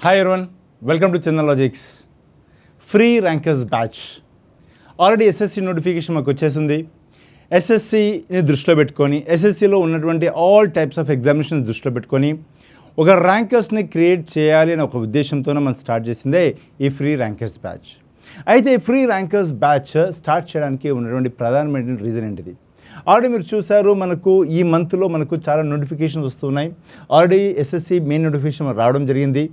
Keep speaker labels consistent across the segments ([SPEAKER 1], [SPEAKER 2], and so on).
[SPEAKER 1] Hi everyone, welcome to Chandan logics free rankers batch. Already SSC notification మాకు వచ్చేసింది. ఎస్ఎస్సిని దృష్టిలో పెట్టుకొని ఎస్ఎస్సిలో ఉన్నటువంటి ఆల్ టైప్స్ ఆఫ్ ఎగ్జామినేషన్స్ దృష్టిలో పెట్టుకొని ఒక ర్యాంకర్స్ని క్రియేట్ చేయాలి అనే ఒక ఉద్దేశంతోనే మనం స్టార్ట్ చేసిందే ఈ ఫ్రీ ర్యాంకర్స్ బ్యాచ్. అయితే ఈ ఫ్రీ ర్యాంకర్స్ బ్యాచ్ స్టార్ట్ చేయడానికి ఉన్నటువంటి ప్రధానమైన రీజన్ ఏంటిది? ఆల్రెడీ మీరు చూసారు, మనకు ఈ మంత్లో మనకు చాలా నోటిఫికేషన్స్ వస్తున్నాయి. ఆల్రెడీ ఎస్ఎస్సి మెయిన్ నోటిఫికేషన్ రావడం జరిగింది.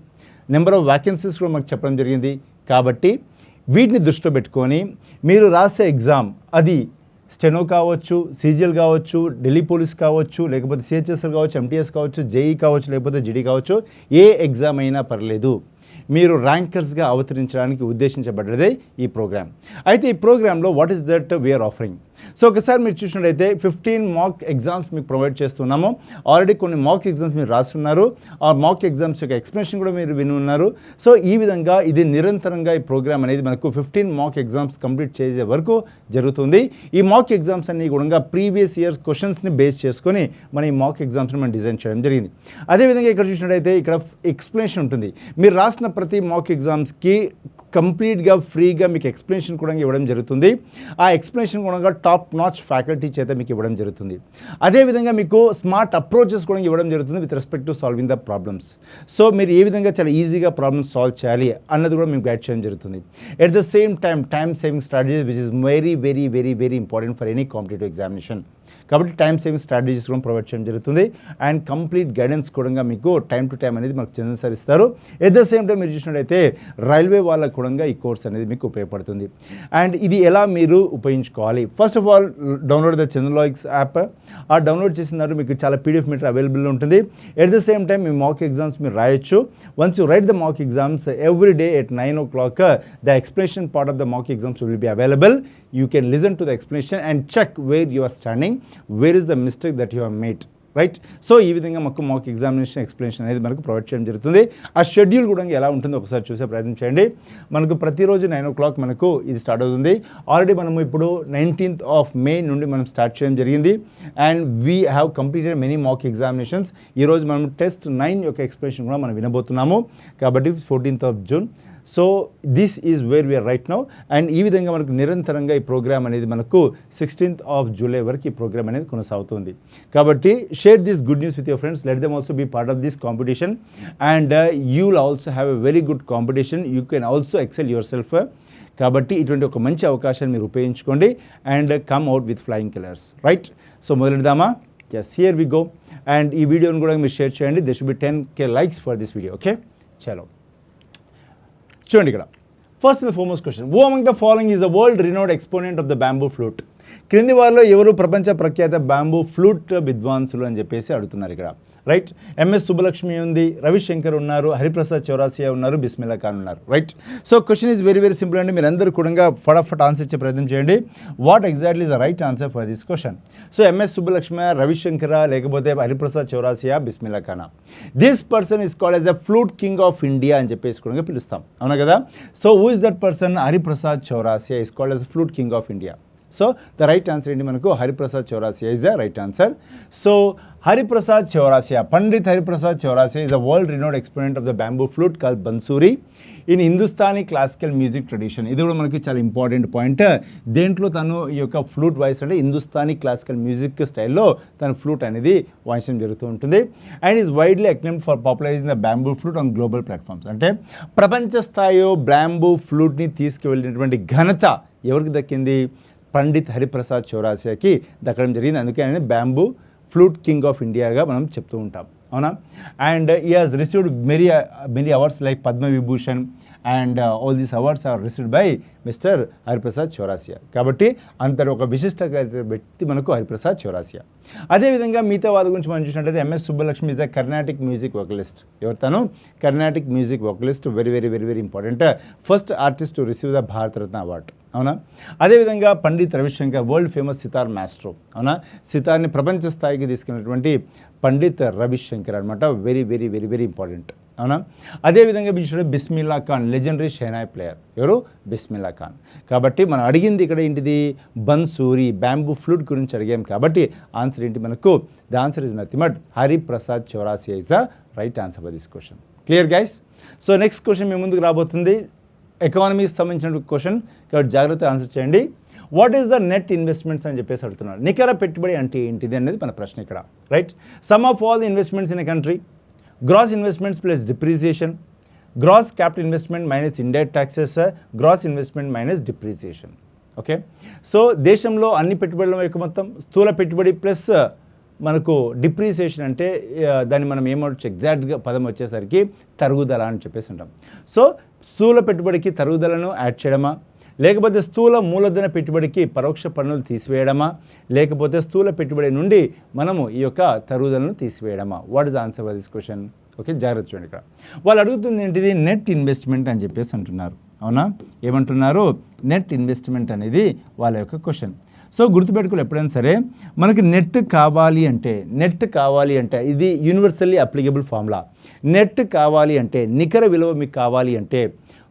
[SPEAKER 1] నెంబర్ ఆఫ్ వ్యాకెన్సీస్ కూడా మాకు చెప్పడం జరిగింది. కాబట్టి వీటిని దృష్టిలో పెట్టుకొని మీరు రాసే ఎగ్జామ్, అది స్టెనో కావచ్చు, సీజీఎల్ కావచ్చు, ఢిల్లీ పోలీస్ కావచ్చు, లేకపోతే సిహెచ్ఎస్ఎల్ కావచ్చు, ఎంటీఎస్ కావచ్చు, జేఈ కావచ్చు, లేకపోతే జీడీ కావచ్చు, ఏ ఎగ్జామ్ అయినా పర్లేదు, మీరు ర్యాంకర్స్గా అవతరించడానికి ఉద్దేశించబడ్డదే ఈ ప్రోగ్రామ్. అయితే ఈ ప్రోగ్రాంలో what is that we're offering? So ఒకసారి మీరు చూసినట్టయితే 15 మాక్ ఎగ్జామ్స్ మీకు ప్రొవైడ్ చేస్తున్నాము. ఆల్రెడీ కొన్ని మాక్ ఎగ్జామ్స్ మీరు రాస్తున్నారు. ఆ మాక్ ఎగ్జామ్స్ యొక్క ఎక్స్ప్లెనేషన్ కూడా మీరు విని ఉన్నారు. సో ఈ విధంగా ఇది నిరంతరంగా ఈ ప్రోగ్రామ్ అనేది మనకు 15 మాక్ ఎగ్జామ్స్ కంప్లీట్ చేసే వరకు జరుగుతుంది. ఈ మాక్ ఎగ్జామ్స్ అన్ని కూడా ప్రీవియస్ ఇయర్స్ క్వశ్చన్స్ని బేస్ చేసుకొని మన ఈ మాక్ ఎగ్జామ్స్ని మనం డిజైన్ చేయడం జరిగింది. అదేవిధంగా ఇక్కడ చూసినట్టయితే ఇక్కడ ఎక్స్ప్లెనేషన్ ఉంటుంది. మీరు రాసిన ప్రతి మాక్ ఎగ్జామ్స్కి కంప్లీట్గా ఫ్రీగా మీకు ఎక్స్ప్లెనేషన్ కూడా ఇవ్వడం జరుగుతుంది. ఆ ఎక్స్ప్లెనేషన్ కూడా టాప్ నాచ్ ఫ్యాకల్టీ చేత మీకు ఇవ్వడం జరుగుతుంది. అదేవిధంగా మీకు స్మార్ట్ అప్రోచెస్ కూడా ఇవ్వడం జరుగుతుంది with respect to solving the problems. So మీరు ఏ విధంగా చాలా ఈజీగా ప్రాబ్లమ్స్ సాల్వ్ చేయాలి అన్నది కూడా మీకు గైడ్ చేయడం జరుగుతుంది. At the same time saving strategies which is very very very very important for any competitive examination. కాబట్టి టైం సేవింగ్ స్ట్రాటజీస్ కూడా ప్రొవైడ్ చేయడం జరుగుతుంది. అండ్ కంప్లీట్ గైడెన్స్ కూడా మీకు టైం టు టైం అనేది మనకు చంద్రసరిస్తారు. ఎట్ ద సేమ్ టైం మీరు చూసినట్టయితే రైల్వే వాళ్ళకు కూడా ఈ కోర్స్ అనేది మీకు ఉపయోగపడుతుంది. అండ్ ఇది ఎలా మీరు ఉపయోగించుకోవాలి? First of all download the Chandan logics app. ఆ డౌన్లోడ్ చేసిన తర్వాత మీకు చాలా పీడిఎఫ్ మెటీరియల్ అవైలబుల్ ఉంటుంది. At the same time me mock exams మీరు రాయొచ్చు. Once you right the mock exams every day at 9 o'clock the explanation part of the mock exams will be available. You can listen to the explanation and check where you are standing, where is the mistake that you have made, right? So ఈ విధంగా మాకు మాక్ examination explanation అనేది మనకు provide చేయడం జరుగుతుంది. ఆ schedule కూడా ఎలా ఉంటుందో ఒకసారి చూసే ప్రయత్నం చేయండి. మనకు ప్రతిరోజు 9 o'clock మనకు ఇది స్టార్ట్ అవుతుంది. ఆల్రెడీ మనము ఇప్పుడు 19th of May నుండి మనం స్టార్ట్ చేయడం జరిగింది. And we have completed many mock examinations. ఈరోజు మనం టెస్ట్ 9 యొక్క ఎక్స్ప్లెనేషన్ కూడా మనం వినబోతున్నాము. కాబట్టి 14th of June. So this is where we're right now. And ఈ విధంగా మనకు నిరంతరంగా ఈ ప్రోగ్రామ్ అనేది మనకు 16th of July వరకు ఈ ప్రోగ్రామ్ అనేది కొనసాగుతుంది. కాబట్టి share this good news with your friends. Let them also be part of this competition. And you will also have a very good competition. You can also excel yourself. కాబట్టి ఇటువంటి ఒక మంచి అవకాశాన్ని మీరు ఉపయోగించుకోండి and come out with flying colours, right? So మొదలెడదామా? Yes, here we go. And ఈ వీడియోని కూడా మీరు షేర్ చేయండి. They should be 10K likes for this video. Okay, చలో చూడండి. ఇక్కడ first the foremost question, who among the following is the world renowned exponent of the bamboo flute? క్రింది వారిలో ఎవరు ప్రపంచ ప్రఖ్యాత బ్యాంబూ ఫ్లూట్ విద్వాంసులు అని చెప్పేసి అడుగుతున్నారు ఇక్కడ, రైట్? ఎంఎస్ సుబ్బలక్ష్మి ఉంది, రవిశంకర్ ఉన్నారు, హరిప్రసాద్ చౌరాసియా ఉన్నారు, బిస్మిల్లా ఖాన్ ఉన్నారు, right? So question is very very simple అండి. మీరు అందరూ కూడా ఫటాఫట్ ఆన్సర్ ఇచ్చే ప్రయత్నం చేయండి. What exactly is the right answer for this question? So MS Subbulakshmi, Ravishankar, లేకపోతే హరిప్రసాద్ చౌరాసియా, బిస్మిల్లా ఖానా? This person is called as the flute king of India అని చెప్పేసి కూడా పిలుస్తాం, అవునా కదా? So who is that person? Hariprasad Chaurasia is called as flute king of India. So the right answer ఏంటి మనకు? Hariprasad Chaurasia is the right answer. So Hariprasad Chaurasia, Pandit Hariprasad Chaurasia is a world renowned exponent of the bamboo flute called bansuri in Hindustani classical music tradition. ఇది కూడా మనకి చాలా important point. దేంట్లో తను ఈ యొక్క ఫ్లూట్ వాయిస్ అంటే హిందుస్థానీ క్లాసికల్ మ్యూజిక్ స్టైల్లో తన ఫ్లూట్ అనేది వాయించడం జరుగుతూ ఉంటుంది. And is widely acclaimed for popularising the bamboo flute on global platforms. అంటే ప్రపంచ స్థాయిలో బ్యాంబూ ఫ్లూట్ని తీసుకువెళ్ళినటువంటి ఘనత ఎవరికి దక్కింది? పండిత్ హరిప్రసాద్ చౌరాసియాకి దక్కడం జరిగింది. అందుకే ఆయన బ్యాంబూ ఫ్లూట్ కింగ్ ఆఫ్ ఇండియాగా మనం చెప్తూ ఉంటాం, అవునా? And he has received many awards like Padma Vibhushan and all these awards are received by mister Hariprasad Chaurasia. కాబట్టి అంతటి ఒక విశిష్ట వ్యక్తి మనకు హరిప్రసాద్ చౌరాసియా. అదేవిధంగా మిగతా వాళ్ళ గురించి మనం చూసినట్టయితే MS Subbulakshmi is the Carnatic music vocalist. ఎవరు తను? Carnatic music vocalist. Very very very very important. First artist to receive the Bharat Ratna award, అవునా? అదేవిధంగా Pandit Ravi Shankar, world famous sitar maestro, అవునా? సితార్ని ప్రపంచ స్థాయికి తీసుకెళ్ళినటువంటి పండిత్ రవిశంకర్ అనమాట. Very very very very important, అవునా? అదేవిధంగా బిస్మిల్లా ఖాన్, లెజెండరీ షెహనాయ్ ప్లేయర్. ఎవరు? బిస్మిల్లా ఖాన్. కాబట్టి మనం అడిగింది ఇక్కడ ఏంటిది? బన్సూరి, బ్యాంబూ ఫ్లూట్ గురించి అడిగాం. కాబట్టి ఆన్సర్ ఏంటి మనకు? The answer is nothing but Hariprasad Chaurasia is the right answer for this question. Clear guys? So next question మీ ముందుకు రాబోతుంది, ఎకానమీకి సంబంధించిన క్వశ్చన్, కాబట్టి జాగ్రత్తగా ఆన్సర్ చేయండి. What is the net investments అని చెప్పేసి అడుగుతున్నారు. నికర పెట్టుబడి అంటే ఏంటిది అనేది మన ప్రశ్న ఇక్కడ, right? Sum of all the investments in a country, gross investments plus depreciation, gross capital investment minus indirect taxes, gross investment minus depreciation. Okay, so దేశంలో అన్ని పెట్టుబడుల యొక్క మొత్తం, స్థూల పెట్టుబడి ప్లస్ మనకు డిప్రిసియేషన్ అంటే దాన్ని మనం ఏమవచ్చు, ఎగ్జాక్ట్గా పదం వచ్చేసరికి తరుగుదల అని చెప్పేసి అంటాం. సో స్థూల పెట్టుబడికి తరుగుదలను యాడ్ చేయడమా, లేకపోతే స్థూల మూలధన పెట్టుబడికి పరోక్ష పన్నులు తీసివేయడమా, లేకపోతే స్థూల పెట్టుబడి నుండి మనము ఈ యొక్క తరుగుదలను తీసివేయడమా? What is answer for this question? Okay, జాగ్రత్త చూడండి. ఇక్కడ వాళ్ళు అడుగుతుంది ఏంటిది, నెట్ ఇన్వెస్ట్మెంట్ అని చెప్పేసి అంటున్నారు. అవునా, ఏమంటున్నారు? నెట్ ఇన్వెస్ట్మెంట్ అనేది వాళ్ళ యొక్క క్వశ్చన్. సో గుర్తుపెట్టుకోవాలి, ఎప్పుడైనా సరే మనకి నెట్ కావాలి అంటే ఇది యూనివర్సల్లీ అప్లికబుల్ ఫార్ములా. నెట్ కావాలి అంటే, నికర విలువ మీకు కావాలి అంటే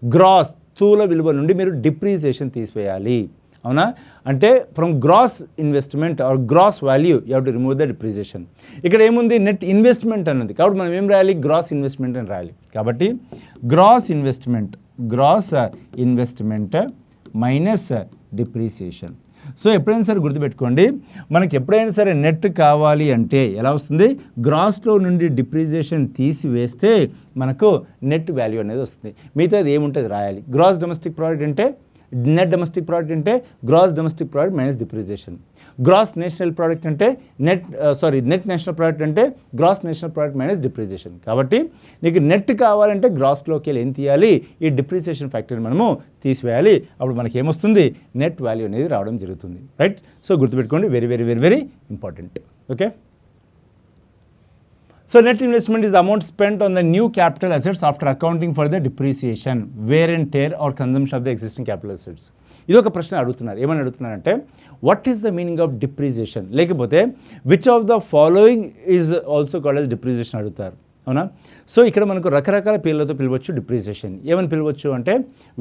[SPEAKER 1] గ్రాస్ స్థూల విలువ నుండి మీరు డిప్రిసియేషన్ తీసివేయాలి. అవునా, అంటే from gross investment or gross value you have to remove the depreciation. ఇక్కడ ఏముంది, నెట్ ఇన్వెస్ట్మెంట్ అన్నది, కాబట్టి మనం ఏం రాయాలి, గ్రాస్ ఇన్వెస్ట్మెంట్ అని రాయాలి. కాబట్టి gross investment minus depreciation. So ఎప్పుడైనా సరే గుర్తుపెట్టుకోండి, మనకి ఎప్పుడైనా సరే నెట్ కావాలి అంటే ఎలా వస్తుంది, గ్రాస్లో నుండి డిప్రిసియేషన్ తీసివేస్తే మనకు నెట్ వాల్యూ అనేది వస్తుంది. మిగతాది ఏముంటుంది రాయాలి. గ్రాస్ డొమెస్టిక్ ప్రోడక్ట్ అంటే, నెట్ డొమెస్టిక్ ప్రోడక్ట్ అంటే gross domestic product minus depreciation. Gross national product అంటే నెట్ నేషనల్ ప్రోడక్ట్ అంటే gross national product minus depreciation. కాబట్టి నీకు నెట్ కావాలంటే గ్రాస్లోకి వెళ్ళి ఏం తీయాలి, ఈ డిప్రిసియేషన్ ఫ్యాక్టర్ని మనము తీసివేయాలి. అప్పుడు మనకి ఏమొస్తుంది, నెట్ వాల్యూ అనేది రావడం జరుగుతుంది, రైట్? సో గుర్తుపెట్టుకోండి, very very very very important. Okay, so net investment is the amount spent on the new capital assets after accounting for the depreciation, wear and tear or consumption of the existing capital assets. ఇది ఒక ప్రశ్న అడుగుతున్నారు. ఏమని అడుగుతున్నారంటే, what is the meaning of depreciation, లేకపోతే which of the following is also called as depreciation అడుగుతారు. అవునా, so ఇక్కడ మనకు రకరకాల పేర్లతో పిలవచ్చు డిప్రిసియేషన్. ఏమని పిలవచ్చు అంటే,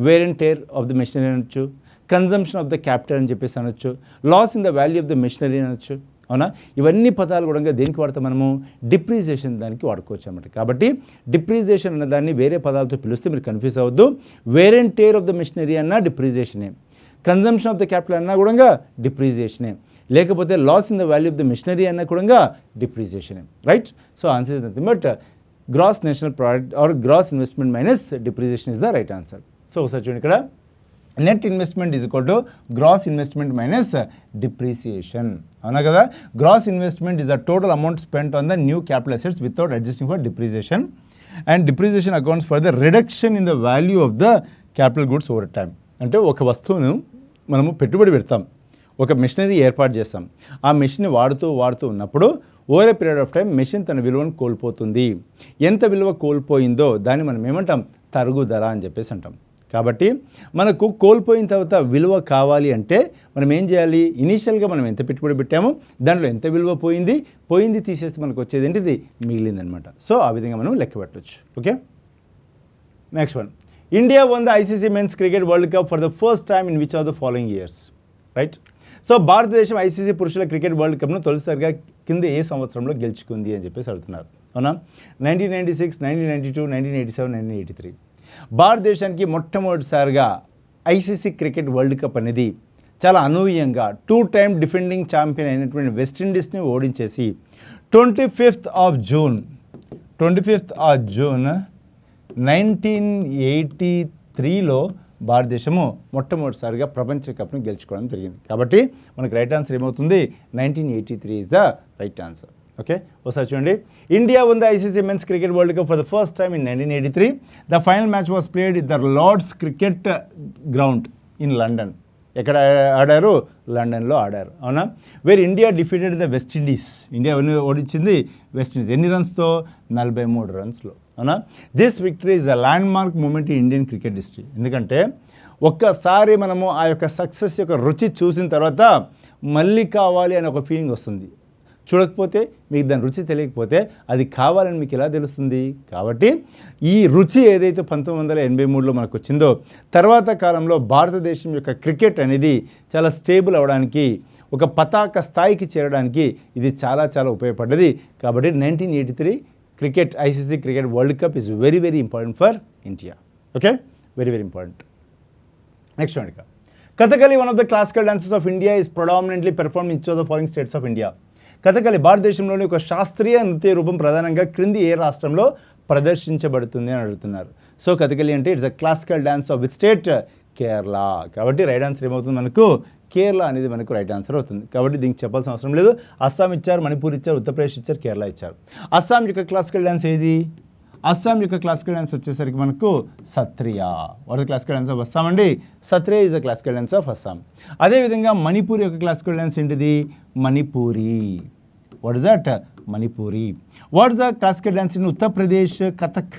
[SPEAKER 1] wear and tear of the machinery అనొచ్చు, కన్జంప్షన్ ఆఫ్ ద క్యాపిటల్ అని చెప్పేసి అనొచ్చు, loss in the value of the machinery అనొచ్చు. అవునా, ఇవన్నీ పదాలు కూడా దేనికి వాడతాం మనము, డిప్రిసియేషన్ దానికి వాడుకోవచ్చు అనమాట. కాబట్టి డిప్రిసియేషన్ అన్న దాన్ని వేరే పదాలతో పిలిస్తే మీరు కన్ఫ్యూజ్ అవ్వద్దు. Wear and tear of the machinery అన్నా డిప్రిసియేషనే, కన్జంప్షన్ ఆఫ్ ద క్యాపిటల్ అన్నా కూడా డిప్రిసియేషనే, లేకపోతే loss in the value of the machinery అన్నా కూడా డిప్రిసియేషనే, right? So answer is nothing but gross national product or gross investment minus depreciation is the right answer. So ఒకసారి చూడండి, ఇక్కడ net investment is equal to gross investment minus depreciation. అవునా కదా? Gross investment is the total amount spent on the new capital assets without adjusting for depreciation, and depreciation accounts for the reduction in the value of the capital goods over time. అంటే ఒక వస్తువును మనము పెట్టుబడి పెడతాం, ఒక machinery ఏర్పాటు చేస్తాం, ఆ మెషిన్ వాడుతూ ఉన్నప్పుడు over a period of time machine తన విలువను కోల్పోతుంది. ఎంత విలువ కోల్పోయిందో దాన్ని మనం ఏమంటాం, తరుగుదల అని చెప్పేసి అంటాం. కాబట్టి మనకు కోల్పోయిన తర్వాత విలువ కావాలి అంటే మనం ఏం చేయాలి, ఇనీషియల్గా మనం ఎంత పెట్టుబడి పెట్టామో దాంట్లో ఎంత విలువ పోయింది తీసేస్తే మనకు వచ్చేది ఏంటిది, మిగిలిందనమాట. సో ఆ విధంగా మనం లెక్క పెట్టవచ్చు. Okay, next one, India won the ICC men's cricket world cup for the first time in which of the following years, right? So భారతదేశం ఐసీసీ పురుషుల క్రికెట్ వరల్డ్ కప్ను తొలిసారిగా కింద ఏ సంవత్సరంలో గెలుచుకుంది అని చెప్పేసి అడుగుతున్నారు. అవునా, 1996, 1992, 1987, 1983. భారతదేశానికి మొట్టమొదటిసారిగా ఐసీసీ క్రికెట్ వరల్డ్ కప్ అనేది చాలా అనూహ్యంగా 2 టైమ్ డిఫెండింగ్ ఛాంపియన్ అయినటువంటి వెస్టిండీస్ని ఓడించేసి 25th of June 1983లో భారతదేశము మొట్టమొదటిసారిగా ప్రపంచ కప్ను గెలుచుకోవడం జరిగింది. కాబట్టి మనకు రైట్ ఆన్సర్ ఏమవుతుంది, 1983 is the right answer. Okay, ఒకసారి చూడండి, India won the ICC men's cricket world cup for the first time in 1983. The final match was played in the Lord's cricket ground in London. ఎక్కడ ఆడారు, లండన్లో ఆడారు. అవునా, where India defeated the West Indies. India ఓడించింది West Indies. ఎన్ని రన్స్తో, 43 రన్స్లో. అవునా, this victory is a landmark moment in Indian cricket history. ఎందుకంటే ఒక్కసారి మనము ఆ యొక్క సక్సెస్ యొక్క రుచి చూసిన తర్వాత మళ్ళీ కావాలి అనే ఒక ఫీలింగ్ వస్తుంది. చూడకపోతే మీకు దాని రుచి తెలియకపోతే అది కావాలని మీకు ఎలా తెలుస్తుంది? కాబట్టి ఈ రుచి ఏదైతే 1983లో మనకు వచ్చిందో, తర్వాత కాలంలో భారతదేశం యొక్క క్రికెట్ అనేది చాలా స్టేబుల్ అవ్వడానికి, ఒక పతాక స్థాయికి చేరడానికి ఇది చాలా చాలా ఉపయోగపడ్డది. కాబట్టి 1983 cricket ICC cricket world cup is very very important for India. Okay, very very important. Next one. Kathakali one of the classical dances of India is predominantly perform in of the following states of India. Kathakali భారతదేశంలోని ఒక శాస్త్రీయ నృత్య రూపం ప్రధానంగా క్రింది ఏ రాష్ట్రంలో ప్రదర్శించబడుతుంది అని అడుగుతున్నారు. సో కథకళి అంటే it's a classical dance of which state? Kerala. కాబట్టి రైట్ ఆన్సర్ ఏమవుతుంది మనకు? కేరళ అనేది మనకు రైట్ ఆన్సర్ అవుతుంది. కాబట్టి దీనికి చెప్పాల్సిన అవసరం లేదు. అస్సాం ఇచ్చారు, మణిపూర్ ఇచ్చారు, ఉత్తరప్రదేశ్ ఇచ్చారు, కేరళ ఇచ్చారు. అస్సాం యొక్క క్లాసికల్ డాన్స్ ఏది? అస్సాం యొక్క క్లాసికల్ డాన్స్ వచ్చేసరికి మనకు Sattriya. What is the classical dance of Assam అండి? Sattriya is the classical dance of Assam. అదేవిధంగా మణిపూర్ యొక్క క్లాసికల్ డాన్స్ ఏంటిది? Manipuri. What is that? Manipuri. What is the classical dance in Uttar Pradesh? Kathak.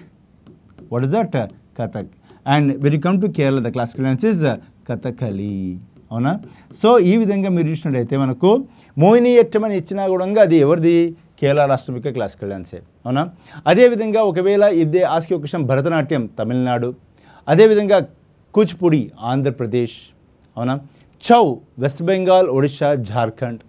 [SPEAKER 1] What is that? Kathak. And when you come to Kerala the classical dance is Kathakali. అవునా? So ఈ విధంగా మీరు చూసినట్టయితే మనకు మోహినియట్టం అని ఇచ్చినా కూడా అది ఎవరిది? కేరళ రాష్ట్రం యొక్క క్లాసికల్ డాన్సే. అవునా? అదేవిధంగా ఒకవేళ ఇదే ఆస్కి ఒక విషయం భరతనాట్యం తమిళనాడు, అదేవిధంగా కూచిపూడి ఆంధ్రప్రదేశ్. అవునా? ఛౌ వెస్ట్ బెంగాల్, ఒడిషా, జార్ఖండ్.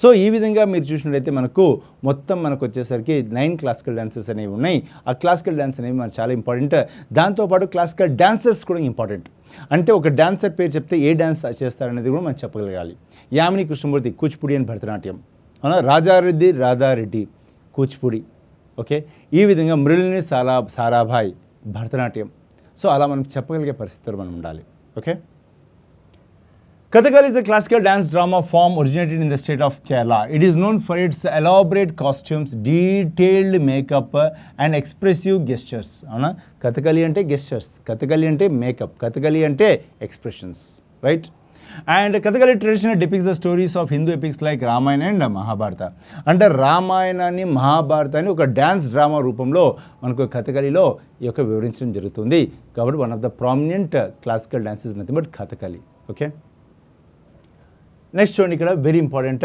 [SPEAKER 1] సో ఈ విధంగా మీరు చూసినట్లయితే మనకు మొత్తం మనకు వచ్చేసరికి 9 క్లాసికల్ డాన్సెస్ అనేవి ఉన్నాయి. ఆ క్లాసికల్ డాన్స్ అనేవి మనకు చాలా ఇంపార్టెంట్. దాంతోపాటు క్లాసికల్ డాన్సర్స్ కూడా ఇంపార్టెంట్. అంటే ఒక డాన్సర్ పేరు చెప్తే ఏ డాన్స్ చేస్తారనేది కూడా మనం చెప్పగలగాలి. యామిని కృష్ణమూర్తి కూచిపూడి అండ్ భరతనాట్యం. అవునా? రాజారెడ్డి రాధారెడ్డి కూచిపూడి. ఓకే, ఈ విధంగా మృళిని సారాభాయ్ భరతనాట్యం. సో అలా మనం చెప్పగలిగే పరిస్థితులు మనం ఉండాలి. Okay. Kathakali is a classical dance drama form originated in the state of Kerala. It is known for its elaborate costumes, detailed makeup and expressive gestures. Avuna? Kathakali ante gestures, Kathakali ante makeup, Kathakali ante expressions, right? And Kathakali tradition depicts the stories of Hindu epics like Ramayana and Mahabharata. అంటే రామాయణాన్ని మహాభారతాన్ని ఒక dance drama రూపంలో మనకు కథకళిలో ఈ యొక్క వివరించడం జరుగుతుంది. కాబట్టి one of the prominent classical dance is nothing but Kathakali. Okay, next చూడండి ఇక్కడ very important.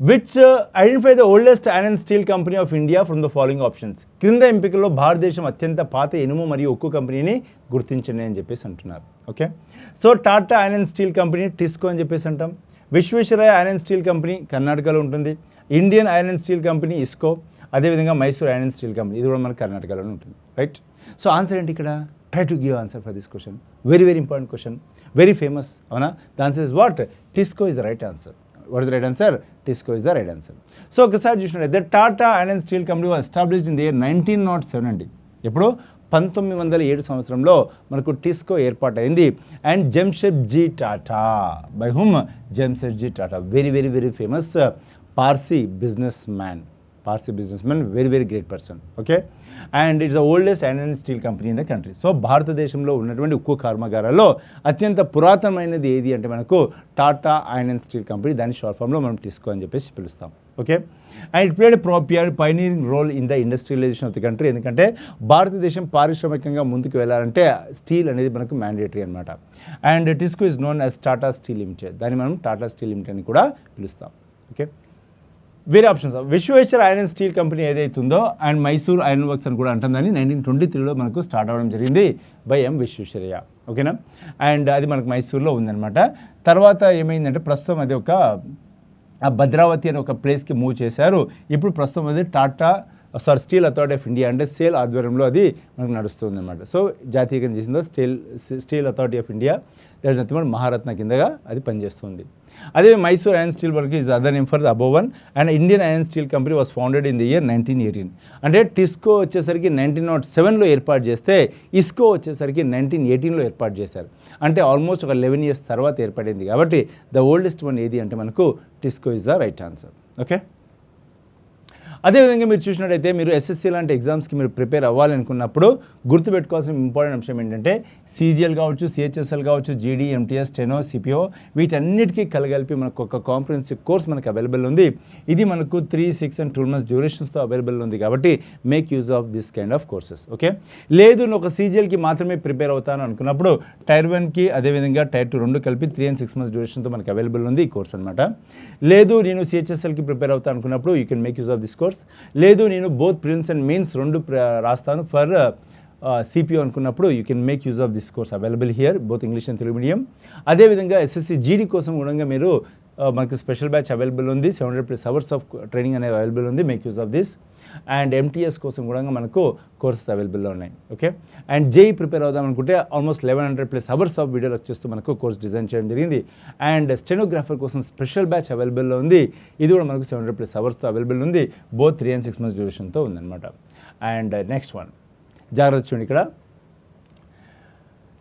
[SPEAKER 1] Which identify the oldest iron and steel company of India from the following options. క్రింద ఎంపికల్లో భారతదేశం అత్యంత పాత ఇనుము మరియు ఉక్కు కంపెనీని గుర్తించండి అని చెప్పేసి అంటున్నారు. Okay, so Tata iron and steel company TISCO అని చెప్పేసి అంటాం. Visvesvaraya iron and steel company కర్ణాటకలో ఉంటుంది. Indian iron and steel company IISCO. అదేవిధంగా Mysore iron and steel company ఇది కూడా మనకు కర్ణాటకలోనే ఉంటుంది. రైట్. సో ఆన్సర్ ఏంటి ఇక్కడ? Try to give answer for this question. Very very important question, very famous. అవునా? The answer is what? TISCO is the right answer. What is the right answer? TISCO is the right answer. So ఒకసారి చూసినట్లయితే Tata iron and steel company was established in the year 1907 అండి. ఎప్పుడు? 1907 సంవత్సరంలో మనకు TISCO ఏర్పాటైంది. And Jamsetji Tata, by whom? Jamsetji Tata, very very very famous Parsi business man, very very great person. Okay, and it's the oldest iron and steel company in the country. So భారతదేశంలో ఉన్నటువంటి ఉక్కు కర్మాగారాల్లో అత్యంత పురాతనమైనది ఏది అంటే మనకు Tata iron and steel company. దాని షార్ట్ ఫామ్లో మనం టిస్కో అని చెప్పేసి పిలుస్తాం. Okay, and it played pioneering role in the industrialisation of the country. ఎందుకంటే భారతదేశం పారిశ్రామికంగా ముందుకు వెళ్ళాలంటే స్టీల్ అనేది మనకు మ్యాండేటరీ అనమాట. And TISCO is known as Tata steel limited. దాన్ని మనం టాటా స్టీల్ లిమిటెడ్ అని కూడా పిలుస్తాం. ఓకే, వేరే options. Vishweshwara iron steel company ఏదైతే ఉందో అండ్ మైసూర్ ఐరన్ వర్క్స్ అని కూడా అంటుందని 1923లో మనకు స్టార్ట్ అవ్వడం జరిగింది బై ఎం విశ్వేశ్వరయ్య. ఓకేనా? అండ్ అది మనకు మైసూర్లో ఉందన్నమాట. తర్వాత ఏమైందంటే ప్రస్తుతం అది ఒక భద్రావతి అనే ఒక ప్లేస్కి మూవ్ చేశారు. ఇప్పుడు ప్రస్తుతం అది స్టీల్ అథారిటీ ఆఫ్ ఇండియా అంటే సేల్ ఆధ్వర్యంలో అది మనకు నడుస్తుంది అనమాట. సో జాతీయకరణ చేసిందో steel authority of India, that is nothing but Maharatna కిందగా అది పనిచేస్తుంది. అదే Mysore iron steel work is other name for the above one. And Indian iron steel company was founded in the year 1918. అంటే టిస్కో వచ్చేసరికి 1907లో ఏర్పాటు చేస్తే ఇస్కో వచ్చేసరికి 1918లో ఏర్పాటు చేశారు. అంటే ఆల్మోస్ట్ ఒక 11 years తర్వాత ఏర్పడింది. కాబట్టి ద ఓల్డెస్ట్ వన్ ఏది అంటే మనకు TISCO is the right answer. Okay, అదేవిధంగా మీరు చూసినట్టయితే మీరు ఎస్ఎస్సీ లాంటి ఎగ్జామ్స్కి మీరు ప్రిపేర్ అవ్వాలనుకున్నప్పుడు గుర్తుపెట్టుకోవాల్సిన ఇంపార్టెంట్ అంశం ఏంటంటే సీజీఎల్ కావచ్చు, సిహెచ్ఎస్ఎల్ కావచ్చు, జీడీ, ఎంటీఎస్, స్టెనో, సిపిఓ వీటన్నిటికీ కలిపి మనకు ఒక కాంప్రహెన్సివ్ కోర్స్ మనకు అవైలబుల్ ఉంది. ఇది మనకు 3, 6 and 12 months డ్యూరేషన్స్తో అవైలబుల్ ఉంది. కాబట్టి make use of this kind of courses. Okay, లేదు నేను ఒక సీజీఎల్కి మాత్రమే ప్రిపేర్ అవుతాను అనుకున్నప్పుడు టైర్ 1కి అదేవిధంగా టైర్ 2 రెండు కలిపి 3 and 6 months డ్యూరేషన్తో మనకు అవైలబుల్ ఉంది ఈ కోర్స్ అనమాట. లేదు నేను సిహెచ్ఎస్ఎల్కి ప్రిపేర్ అవుతాను అనుకున్నప్పుడు you can make use of this course. లేదు నేను బోత్ ప్రిలిమ్స్ అండ్ మెయిన్స్ రెండు రాస్తాను ఫర్ సిపిఓ అనుకున్నప్పుడు you can make use of this course available here both English and Telugu medium. అదేవిధంగా ఎస్ఎస్సి జీడీ కోసం కూడా మీరు మనకి స్పెషల్ బ్యాచ్ అవైలబుల్ ఉంది, 700+ అవర్స్ ఆఫ్ ట్రైనింగ్ అనేది అవైలబుల్ ఉంది, make use of this. And MTS కోసం కూడా మనకు కోర్సెస్ అవైలబుల్లో ఉన్నాయి. ఓకే, అండ్ JEE ప్రిపేర్ అవుదాం అనుకుంటే ఆల్మోస్ట్ 1100+ అవర్స్ ఆఫ్ వీడియోలు వచ్చేస్తూ మనకు కోర్స్ డిజైన్ చేయడం జరిగింది. అండ్ స్టెనోగ్రాఫర్ కోసం స్పెషల్ బ్యాచ్ అవైలబుల్లో ఉంది, ఇది కూడా మనకు 700+ అవర్స్తో అవైలబుల్ ఉంది, బోత్ 3 and 6 months డ్యూరేషన్తో ఉందన్నమాట. అండ్ నెక్స్ట్ వన్ జాగ్రత్త చూడండి ఇక్కడ.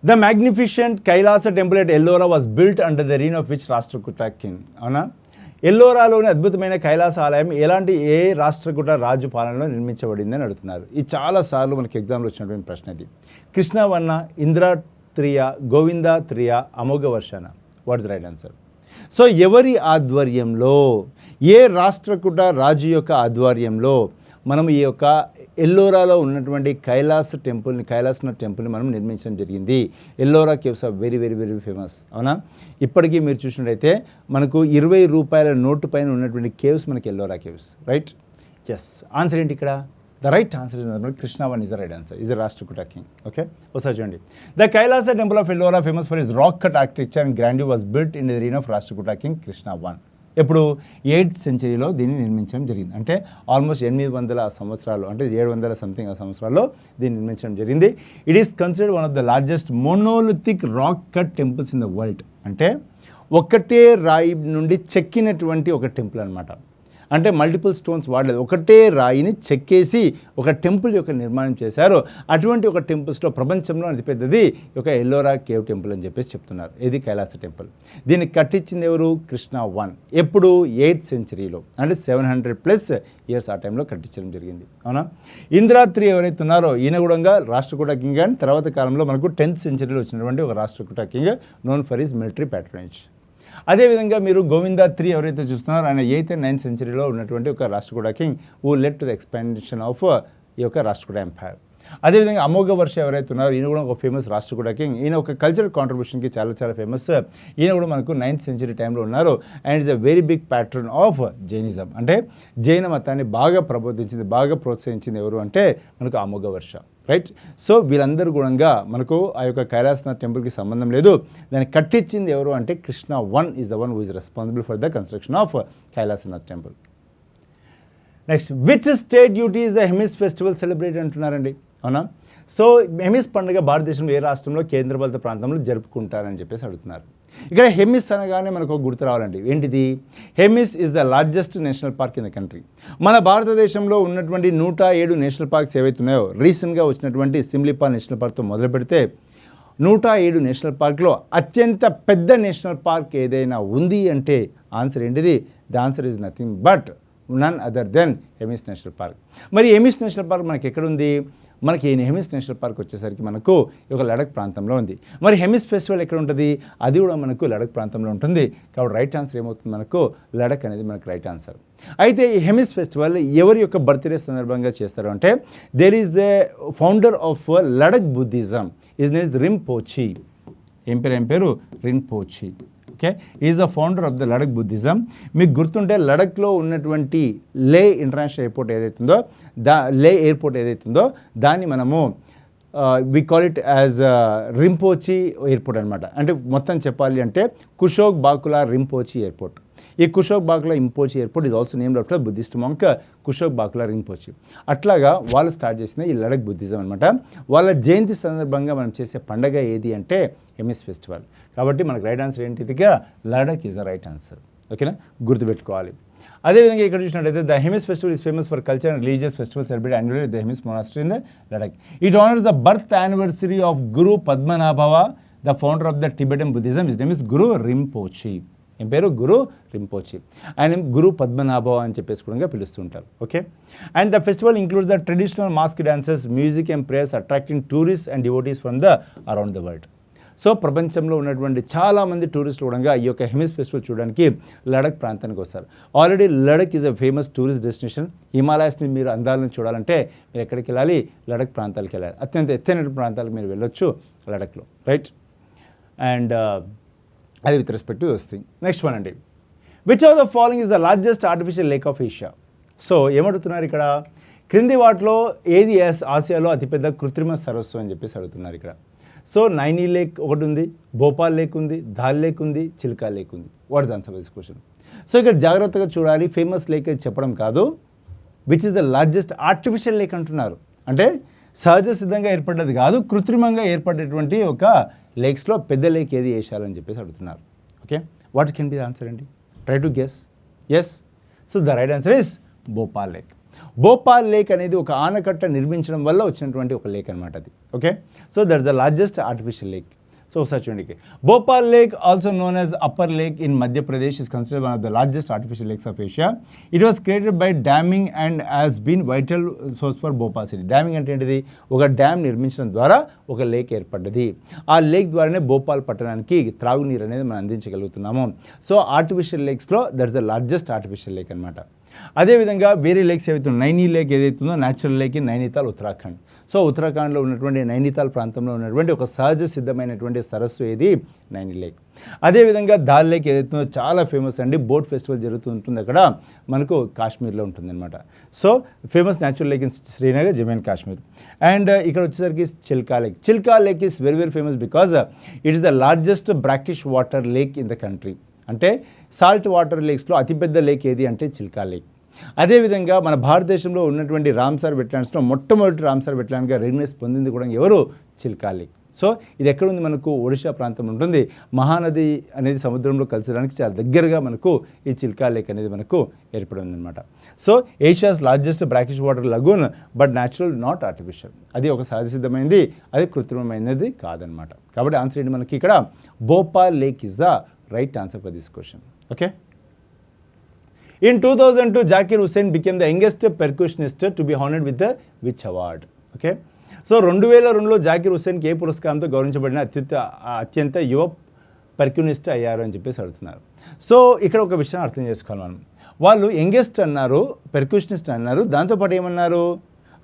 [SPEAKER 1] The magnificent Kailasa temple at Ellora was built under the reign of which Rashtrakuta king? అవునా, ఎల్లోరాలోని అద్భుతమైన కైలాస ఆలయం ఎలాంటి ఏ రాష్ట్రకూట రాజు పాలనలో నిర్మించబడిందని అడుగుతున్నారు. ఇది చాలాసార్లు మనకి ఎగ్జామ్లో వచ్చినటువంటి ప్రశ్న. ఇది కృష్ణవర్ణ, ఇంద్రాత్రియ, గోవిందాత్రియ, Amoghavarsha. What's right answer? So ఎవరి ఆధ్వర్యంలో, ఏ రాష్ట్రకూట రాజు యొక్క ఆధ్వర్యంలో మనం ఈ యొక్క ఎల్లోరాలో ఉన్నటువంటి కైలాసనాథ్ టెంపుల్ని మనం నిర్మించడం జరిగింది. Ellora caves are very very very famous. అవునా, ఇప్పటికీ మీరు చూసినట్టయితే మనకు 20 రూపాయల నోటు పైన ఉన్నటువంటి కేవ్స్ మనకి Ellora caves. Right? Yes. Answer ఏంటి ఇక్కడ? The right answer is Krishna one is the right answer. Is the Rashtrakuta king. Okay, ఒకసారి చూడండి. The Kailasa temple of Ellora famous for his rock cut architecture and grandeur was built in the reign of Rashtrakuta king Krishna one. ఎప్పుడు 8th centuryలో దీన్ని నిర్మించడం జరిగింది. అంటే almost 800 సంవత్సరాలు, అంటే 700 something సంవత్సరాల్లో దీన్ని నిర్మించడం జరిగింది. It is considered one of the largest monolithic rock cut temples in the world. అంటే ఒకటే రాయి నుండి చెక్కినటువంటి ఒక టెంపుల్ అనమాట. అంటే మల్టిపుల్ స్టోన్స్ వాడలేదు, ఒకటే రాయిని చెక్కేసి ఒక టెంపుల్ యొక్క నిర్మాణం చేశారు. అటువంటి ఒక టెంపుల్స్లో ప్రపంచంలో అతిపెద్దది ఒక ఎల్లోరా కేవ్ టెంపుల్ అని చెప్పేసి చెప్తున్నారు. ఇది కైలాస టెంపుల్. దీన్ని కట్టించింది ఎవరు? కృష్ణవన్. ఎప్పుడు? 8th centuryలో, అంటే 700+ years ఆ టైంలో కట్టించడం జరిగింది. అవునా, ఇంద్రాత్రి ఎవరైతే ఉన్నారో ఈయన కూడా రాష్ట్రకూట కింగ్. అండ్ తర్వాత కాలంలో మనకు 10th centuryలో వచ్చినటువంటి ఒక Rashtrakuta king, known for his military patronage. అదేవిధంగా మీరు గోవిందాత్రి ఎవరైతే చూస్తున్నారో ఆయన 8th and 9th centuryలో ఉన్నటువంటి ఒక Rashtrakuta king who led to the expansion of ఈ యొక్క రాష్ట్రకూట ఎంపైర్. అదేవిధంగా అమోఘ వర్ష ఎవరైతే ఉన్నారో ఈయన కూడా ఒక ఫేమస్ రాష్ట్రకూట కింగ్. ఈయన ఒక కల్చరల్ కాంట్రిబ్యూషన్కి చాలా చాలా ఫేమస్. ఈయన కూడా మనకు 9th century టైంలో ఉన్నారు. And it's a very big patron of Jainism. అంటే జైన మతాన్ని బాగా ప్రబోధించింది, బాగా ప్రోత్సహించింది ఎవరు అంటే మనకు అమోఘ వర్ష. రైట్? సో వీళ్ళందరూ కూడా మనకు ఆ యొక్క కైలాసనాథ్ టెంపుల్కి సంబంధం లేదు. దాన్ని కట్టించింది ఎవరు అంటే Krishna one is the one who is responsible for the construction of Kailasanath temple. Next, which state duty is the Hemis festival celebrate అంటున్నారండి. అవునా, సో హెమిస్ పండుగ భారతదేశంలో ఏ రాష్ట్రంలో, కేంద్రపాలిత ప్రాంతంలో జరుపుకుంటారని చెప్పేసి అడుగుతున్నారు. ఇక్కడ హెమిస్ అనగానే మనకు ఒక గుర్తు రావాలండి. ఏంటిది? Hemis is the largest national park in the country. మన భారతదేశంలో ఉన్నటువంటి 107 నేషనల్ పార్క్స్ ఏవైతే ఉన్నాయో, రీసెంట్గా వచ్చినటువంటి సిమ్లీపాల్ నేషనల్ పార్క్తో మొదలు పెడితే 107 నేషనల్ పార్క్లో అత్యంత పెద్ద నేషనల్ పార్క్ ఏదైనా ఉంది అంటే ఆన్సర్ ఏంటిది? The answer is nothing but none other than Hemis National Park. మరి హెమిస్ నేషనల్ పార్క్ మనకి ఎక్కడుంది? మనకి హెమిస్ నేషనల్ పార్క్ వచ్చేసరికి మనకు ఒక లడక్ ప్రాంతంలో ఉంది. మరి హెమిస్ ఫెస్టివల్ ఎక్కడ ఉంటుంది? అది కూడా మనకు లడక్ ప్రాంతంలో ఉంటుంది. కాబట్టి రైట్ ఆన్సర్ ఏమవుతుంది? మనకు లడక్ అనేది మనకు రైట్ ఆన్సర్. అయితే ఈ హెమిస్ ఫెస్టివల్ ఎవరి యొక్క బర్త్డే సందర్భంగా చేస్తారు అంటే there is the founder of Ladakh Buddhism. His name is Rinpoche. ఏం పేరు? Rinpoche. Okay, is the founder of the Ladakh Buddhism. మీకు గుర్తుంటే లడక్లో ఉన్నటువంటి లే ఇంటర్నేషనల్ ఎయిర్పోర్ట్ ఏదైతుందో, లే ఎయిర్పోర్ట్ ఏదైతుందో దాన్ని మనము we call it as Rinpoche airport అనమాట. అంటే మొత్తం చెప్పాలి అంటే కుషోక్ బాకులా రింపోచి ఎయిర్పోర్ట్. ఈ Kushok Bakula Rinpoche airport is also named after Buddhist monk Kushok Bakula Rinpoche. అట్లాగా వాళ్ళు స్టార్ట్ చేసిన ఈ లడక్ బుద్ధిజం అనమాట. వాళ్ళ జయంతి సందర్భంగా మనం చేసే పండగ ఏది అంటే హెమిస్ ఫెస్టివల్. కాబట్టి మనకు రైట్ ఆన్సర్ ఏంటిదిగా Ladakh is the right answer. ఓకేనా, గుర్తుపెట్టుకోవాలి. అదేవిధంగా ఇక్కడ చూసినట్టయితే the Hemis festival is famous for culture and religious festival celebrate annually the Hemis monastery in the Ladakh. It honours the birth anniversary of Guru Padmanabhava, the founder of the Tibetan Buddhism. His name is Guru Rinpoche. ఏం పేరు? గురు రింపోచి. ఆయన గురు పద్మనాభవ అని చెప్పేసి కూడా పిలుస్తుంటారు. Okay, and the festival includes the traditional mask dances, music and prayers attracting tourist and devotees from the around the world. So ప్రపంచంలో ఉన్నటువంటి చాలామంది టూరిస్టులు కూడా ఈ యొక్క హెమిస్ ఫెస్టివల్ చూడడానికి లడక్ ప్రాంతానికి వస్తారు. Already Ladakh is a famous tourist destination. హిమాలయాస్ని మీరు అందాలను చూడాలంటే మీరు ఎక్కడికి వెళ్ళాలి? లడక్ ప్రాంతాలకు వెళ్ళాలి. అత్యంత ఎత్తైన ప్రాంతాలకు మీరు వెళ్ళొచ్చు లడక్లో. రైట్? అండ్ అది with respect to this thing. Next one అండి, which of the following is the largest artificial lake of Asia. So ఏమడుగుతున్నారు ఇక్కడ? క్రింది వాటిలో ఏది ఆసియాలో అతిపెద్ద కృత్రిమ సరస్సు అని చెప్పేసి అడుగుతున్నారు ఇక్కడ. సో నైనీ లేక్ ఒకటి ఉంది, భోపాల్ లేక్ ఉంది, ధాల్ లేక్ ఉంది, చిల్కా లేక్ ఉంది. What is answer for this question? So ఇక్కడ జాగ్రత్తగా చూడాలి, ఫేమస్ లేక్ చెప్పడం కాదు, which is the largest artificial lake అంటున్నారు. అంటే సహజ సిద్ధంగా ఏర్పడ్డది కాదు, కృత్రిమంగా ఏర్పడేటువంటి ఒక లేక్స్లో పెద్ద లేక్ ఏది ఏషియాలని చెప్పేసి అడుగుతున్నారు. Okay, what can be the answer అండి? Try to guess. Yes, so the right answer is Bhopal lake. Bhopal lake అనేది ఒక ఆనకట్ట నిర్మించడం వల్ల వచ్చినటువంటి ఒక లేక్ అనమాట అది. Okay, so that is the largest artificial lake. So ఒకసారి చూడండి, Bhopal lake also known as upper lake in Madhya Pradesh is considered one of the largest artificial lakes of Asia. It was created by damming and has been vital source for Bhopal city. Damming అంటే ఏంటిది? ఒక dam నిర్మించడం ద్వారా ఒక lake ఏర్పడ్డది. ఆ lake ద్వారానే భోపాల్ పట్టణానికి త్రాగునీరు అనేది మనం అందించగలుగుతున్నాము. సో ఆర్టిఫిషియల్ లేక్స్లో that's the largest artificial lake అనమాట. అదేవిధంగా వేరే లేక్స్ ఏవైతే నైనీ లేక్ ఏదైతుందో natural lake in Nainital Uttarakhand. సో ఉత్తరాఖండ్లో ఉన్నటువంటి నైనితాల్ ప్రాంతంలో ఉన్నటువంటి ఒక సహజ సిద్ధమైనటువంటి సరస్సు ఏది? నైనీ లేక్. అదేవిధంగా దాల్ లేక్ ఏదైతుందో చాలా ఫేమస్ అండి, బోట్ ఫెస్టివల్ జరుగుతూ ఉంటుంది అక్కడ, మనకు కాశ్మీర్లో ఉంటుందన్నమాట. So famous natural lake in Srinagar, Jammu and Kashmir. And ఇక్కడ వచ్చేసరికి Chilka lake. Chilka lake is very very famous because it is the largest brackish water lake in the country. అంటే సాల్ట్ వాటర్ లేక్స్లో అతిపెద్ద లేక్ ఏది అంటే చిల్కా లేక్. అదేవిధంగా మన భారతదేశంలో ఉన్నటువంటి రామ్సార్ వెట్లాండ్స్లో మొట్టమొదటి రామ్సార్ వెట్లాండ్గా రికగ్నైజ్ పొందింది కూడా ఎవరు? చిల్కా లేక్. సో ఇది ఎక్కడుంది? మనకు ఒడిషా ప్రాంతం ఉంటుంది. మహానది అనేది సముద్రంలో కలిసడానికి చాలా దగ్గరగా మనకు ఈ చిల్కా లేక్ అనేది మనకు ఏర్పడి ఉందన్నమాట. So Asia's largest brackish water lagoon, but natural not artificial. అది ఒక సహజసిద్ధమైనది, అది కృత్రిమమైనది కాదనమాట. కాబట్టి ఆన్సర్ ఏంటి మనకి ఇక్కడ? Bhopal lake is the right answer for this question. Okay. In 2002, Zakir Hussain became the youngest percussionist to be honored with the which award? Okay. So 2002లో జాకిర్ హుస్సేన్కి ఏ పురస్కారంతో గౌరవించబడిన అత్యంత యువ పర్క్యూనిస్ట్ అయ్యారు అని చెప్పేసి అడుగుతున్నారు. సో ఇక్కడ ఒక విషయం అర్థం చేసుకోవాలి మనం. వాళ్ళు యంగెస్ట్ అన్నారు, పెర్క్యూషనిస్ట్ అన్నారు, దాంతోపాటు ఏమన్నారు?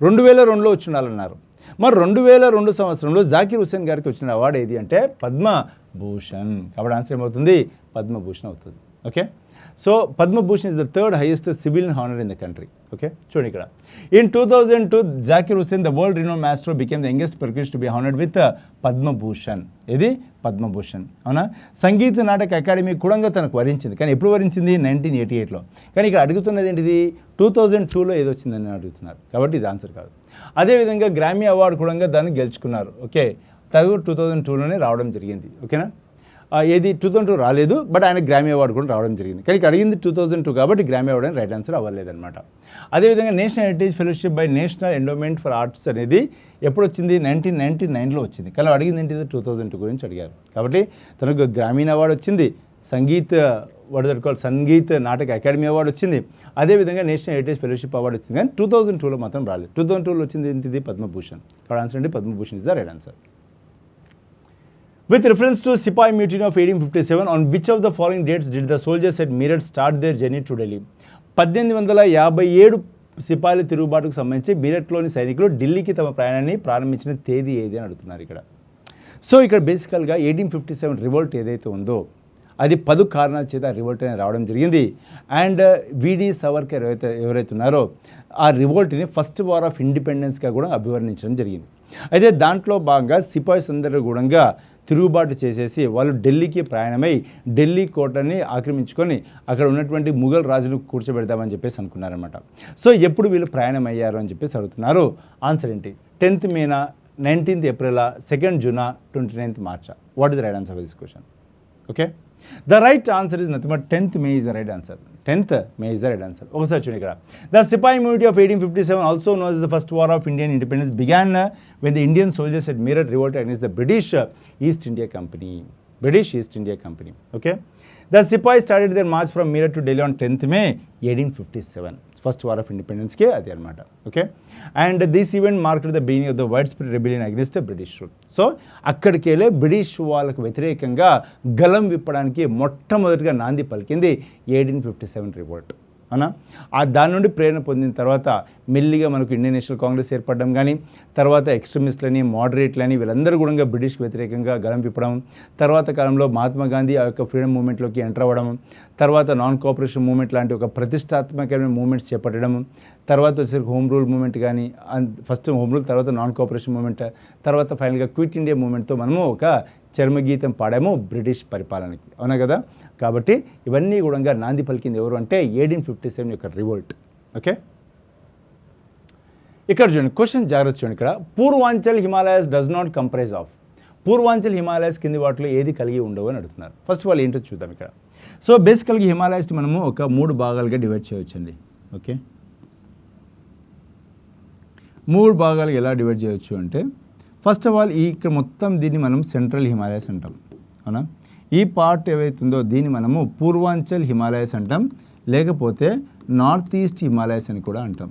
[SPEAKER 1] 2002లో వచ్చి ఉండాలన్నారు. మరి 2002 సంవత్సరంలో జాకిర్ హుస్సేన్ గారికి వచ్చిన అవార్డు ఏది అంటే పద్మభూషణ్. కాబట్టి ఆన్సర్ ఏమవుతుంది? పద్మభూషణ్ అవుతుంది. Okay. So Padma Bhushan is the third highest civilian honour in the country. Okay, చూడండి ఇక్కడ. In 2002 Zakir Hussain the world renowned master became the youngest percussionist to be honoured with Padma Bhushan. ఇది పద్మభూషణ్, అవునా? సంగీత నాటక అకాడమీ కూడా తనకు వరించింది. కానీ ఎప్పుడు వరించింది? 1988లో. కానీ ఇక్కడ అడుగుతున్నది ఏంటిది? 2002లో ఏదో వచ్చిందని అడుగుతున్నారు. కాబట్టి ఇది ఆన్సర్ కాదు. అదేవిధంగా గ్రామీ అవార్డు కూడా దాన్ని గెలుచుకున్నారు. ఓకే, తగు 2002లోనే రావడం జరిగింది. ఓకేనా? ఏది 2002 రాలేదు, బట్ ఆయన గ్రామీ అవార్డు కూడా రావడం జరిగింది. కానీ ఇక్కడ అడిగింది 2002 కాబట్టి గ్రామీ అవార్డు అని రైట్ ఆన్సర్ అవ్వలేదన్నమాట. అదేవిధంగా national heritage fellowship by national endowment for arts అనేది ఎప్పుడు వచ్చింది? 1999లో వచ్చింది. కానీ అడిగింది ఏంటిది? 2002 గురించి అడిగారు. కాబట్టి తనకు గ్రామీణ అవార్డు వచ్చింది, సంగీత్ నాటక అకాడమీ అవార్డు వచ్చింది, అదేవిధంగా నేషనల్ హెరిటేజ్ ఫెలోషిప్ అవార్డు వచ్చింది. కానీ 2002లో మాత్రం రాలేదు. 2002లో వచ్చింది ఏంటిది? పద్మభూషణ్. కాబట్టి ఆన్సర్ అంటే Padma Bhushan is the right answer. With reference to Sipai Mutiny of 1857, on which of the following dates did the soldiers at Meerut start their journey to Delhi? 1857 సిపాయిల తిరుగుబాటుకు సంబంధించి మీరట్లోని సైనికులు ఢిల్లీకి తమ ప్రయాణాన్ని ప్రారంభించిన తేదీ ఏది అని అడుగుతున్నారు ఇక్కడ. సో ఇక్కడ బేసికల్గా 1857 రివోల్ట్ ఏదైతే ఉందో అది 10 కారణాల చేత రివోల్ట్ అనేది రావడం జరిగింది. అండ్ విడి సవర్కర్ ఎవరైతే ఉన్నారో ఆ రివోల్ట్ని ఫస్ట్ వార్ ఆఫ్ ఇండిపెండెన్స్గా కూడా అభివర్ణించడం జరిగింది. అయితే దాంట్లో భాగంగా సిపాయిస్ అందరూ కూడా తిరుగుబాటు చేసేసి వాళ్ళు ఢిల్లీకి ప్రయాణమై ఢిల్లీ కోటని ఆక్రమించుకొని అక్కడ ఉన్నటువంటి ముఘల్ రాజును కూర్చోబెడతామని చెప్పేసి అనుకున్నారనమాట. సో ఎప్పుడు వీళ్ళు ప్రయాణం అయ్యారు అని చెప్పేసి అడుగుతున్నారు. ఆన్సర్ ఏంటి? 10th మేనా, 19th ఏప్రిలా, 2nd జూనా, 29th మార్చా? What is the right answer for this question? Okay, the right answer is nothing but 10th May is the right answer. 10th May is the right answer. ఒకసారి చూడండి ఇక్కడ. The Sipayi Mutiny of 1857, also known as the first war of Indian independence, began when the Indian soldiers at Meerut revolted against the British East India Company. Okay. The Sipai started their march from Meerut to Delhi on 10th May 1857. First war of ఇండిపెండెన్స్కే అది అనమాట. Okay, and this event marked the beginning of the widespread rebellion against British rule. So అక్కడికి వెళ్ళి British వాళ్ళకు వ్యతిరేకంగా గలం విప్పడానికి మొట్టమొదటిగా నాంది పలికింది 1857 రివోల్ట్. అవునా. దాని నుండి ప్రేరణ పొందిన తర్వాత మెల్లిగా మనకు ఇండియన్ నేషనల్ కాంగ్రెస్ ఏర్పడడం కానీ, తర్వాత ఎక్స్ట్రీమిస్ట్లని, మోడరేట్లని వీళ్ళందరూ కూడా బ్రిటిష్కి వ్యతిరేకంగా గలం విప్పడం, తర్వాత కాలంలో మహాత్మా గాంధీ ఆ యొక్క ఫ్రీడమ్ మూవ్మెంట్లోకి ఎంటర్ అవ్వడం, తర్వాత నాన్ కోఆపరేషన్ మూవ్మెంట్ లాంటి ఒక ప్రతిష్టాత్మకమైన మూవ్మెంట్స్ చేపట్టడం, తర్వాత వచ్చేసరికి హోమ్ రూల్ మూవ్మెంట్ కానీ, ఫస్ట్ హోమ్ రూల్, తర్వాత నాన్ కోఆపరేషన్ మూవ్మెంట్, తర్వాత ఫైనల్గా క్విట్ ఇండియా మూవ్మెంట్తో మనము ఒక చర్మగీతం పాడాము బ్రిటిష్ పరిపాలనకి. అవునా కదా. కాబట్టి ఇవన్నీ కూడా నాంది పలికింది ఎవరు అంటే 1857 యొక్క రివోల్ట్. ఓకే, ఇక్కడ చూడండి క్వశ్చన్ జాగ్రత్త చూడండి. ఇక్కడ Purvanchal Himalayas does not comprise of, Purvanchal Himalayas కింది వాటిలో ఏది కలిగి ఉండవు అని అడుగుతున్నారు. ఫస్ట్ ఆఫ్ ఆల్ ఏంటో చూద్దాం ఇక్కడ. సో బేసికల్గా హిమాలయాస్ని మనము ఒక 3 భాగాలుగా డివైడ్ చేయవచ్చండి. ఓకే, 3 భాగాలు ఎలా డివైడ్ చేయవచ్చు అంటే, ఫస్ట్ ఆఫ్ ఆల్ ఇక్కడ మొత్తం దీన్ని మనం సెంట్రల్ హిమాలయాస్ అంటాం. అవునా. ఈ పార్ట్ ఏవైతుందో దీన్ని మనము పూర్వాంచల్ హిమాలయాస్ అంటాం, లేకపోతే నార్త్ ఈస్ట్ హిమాలయాస్ అని కూడా అంటాం.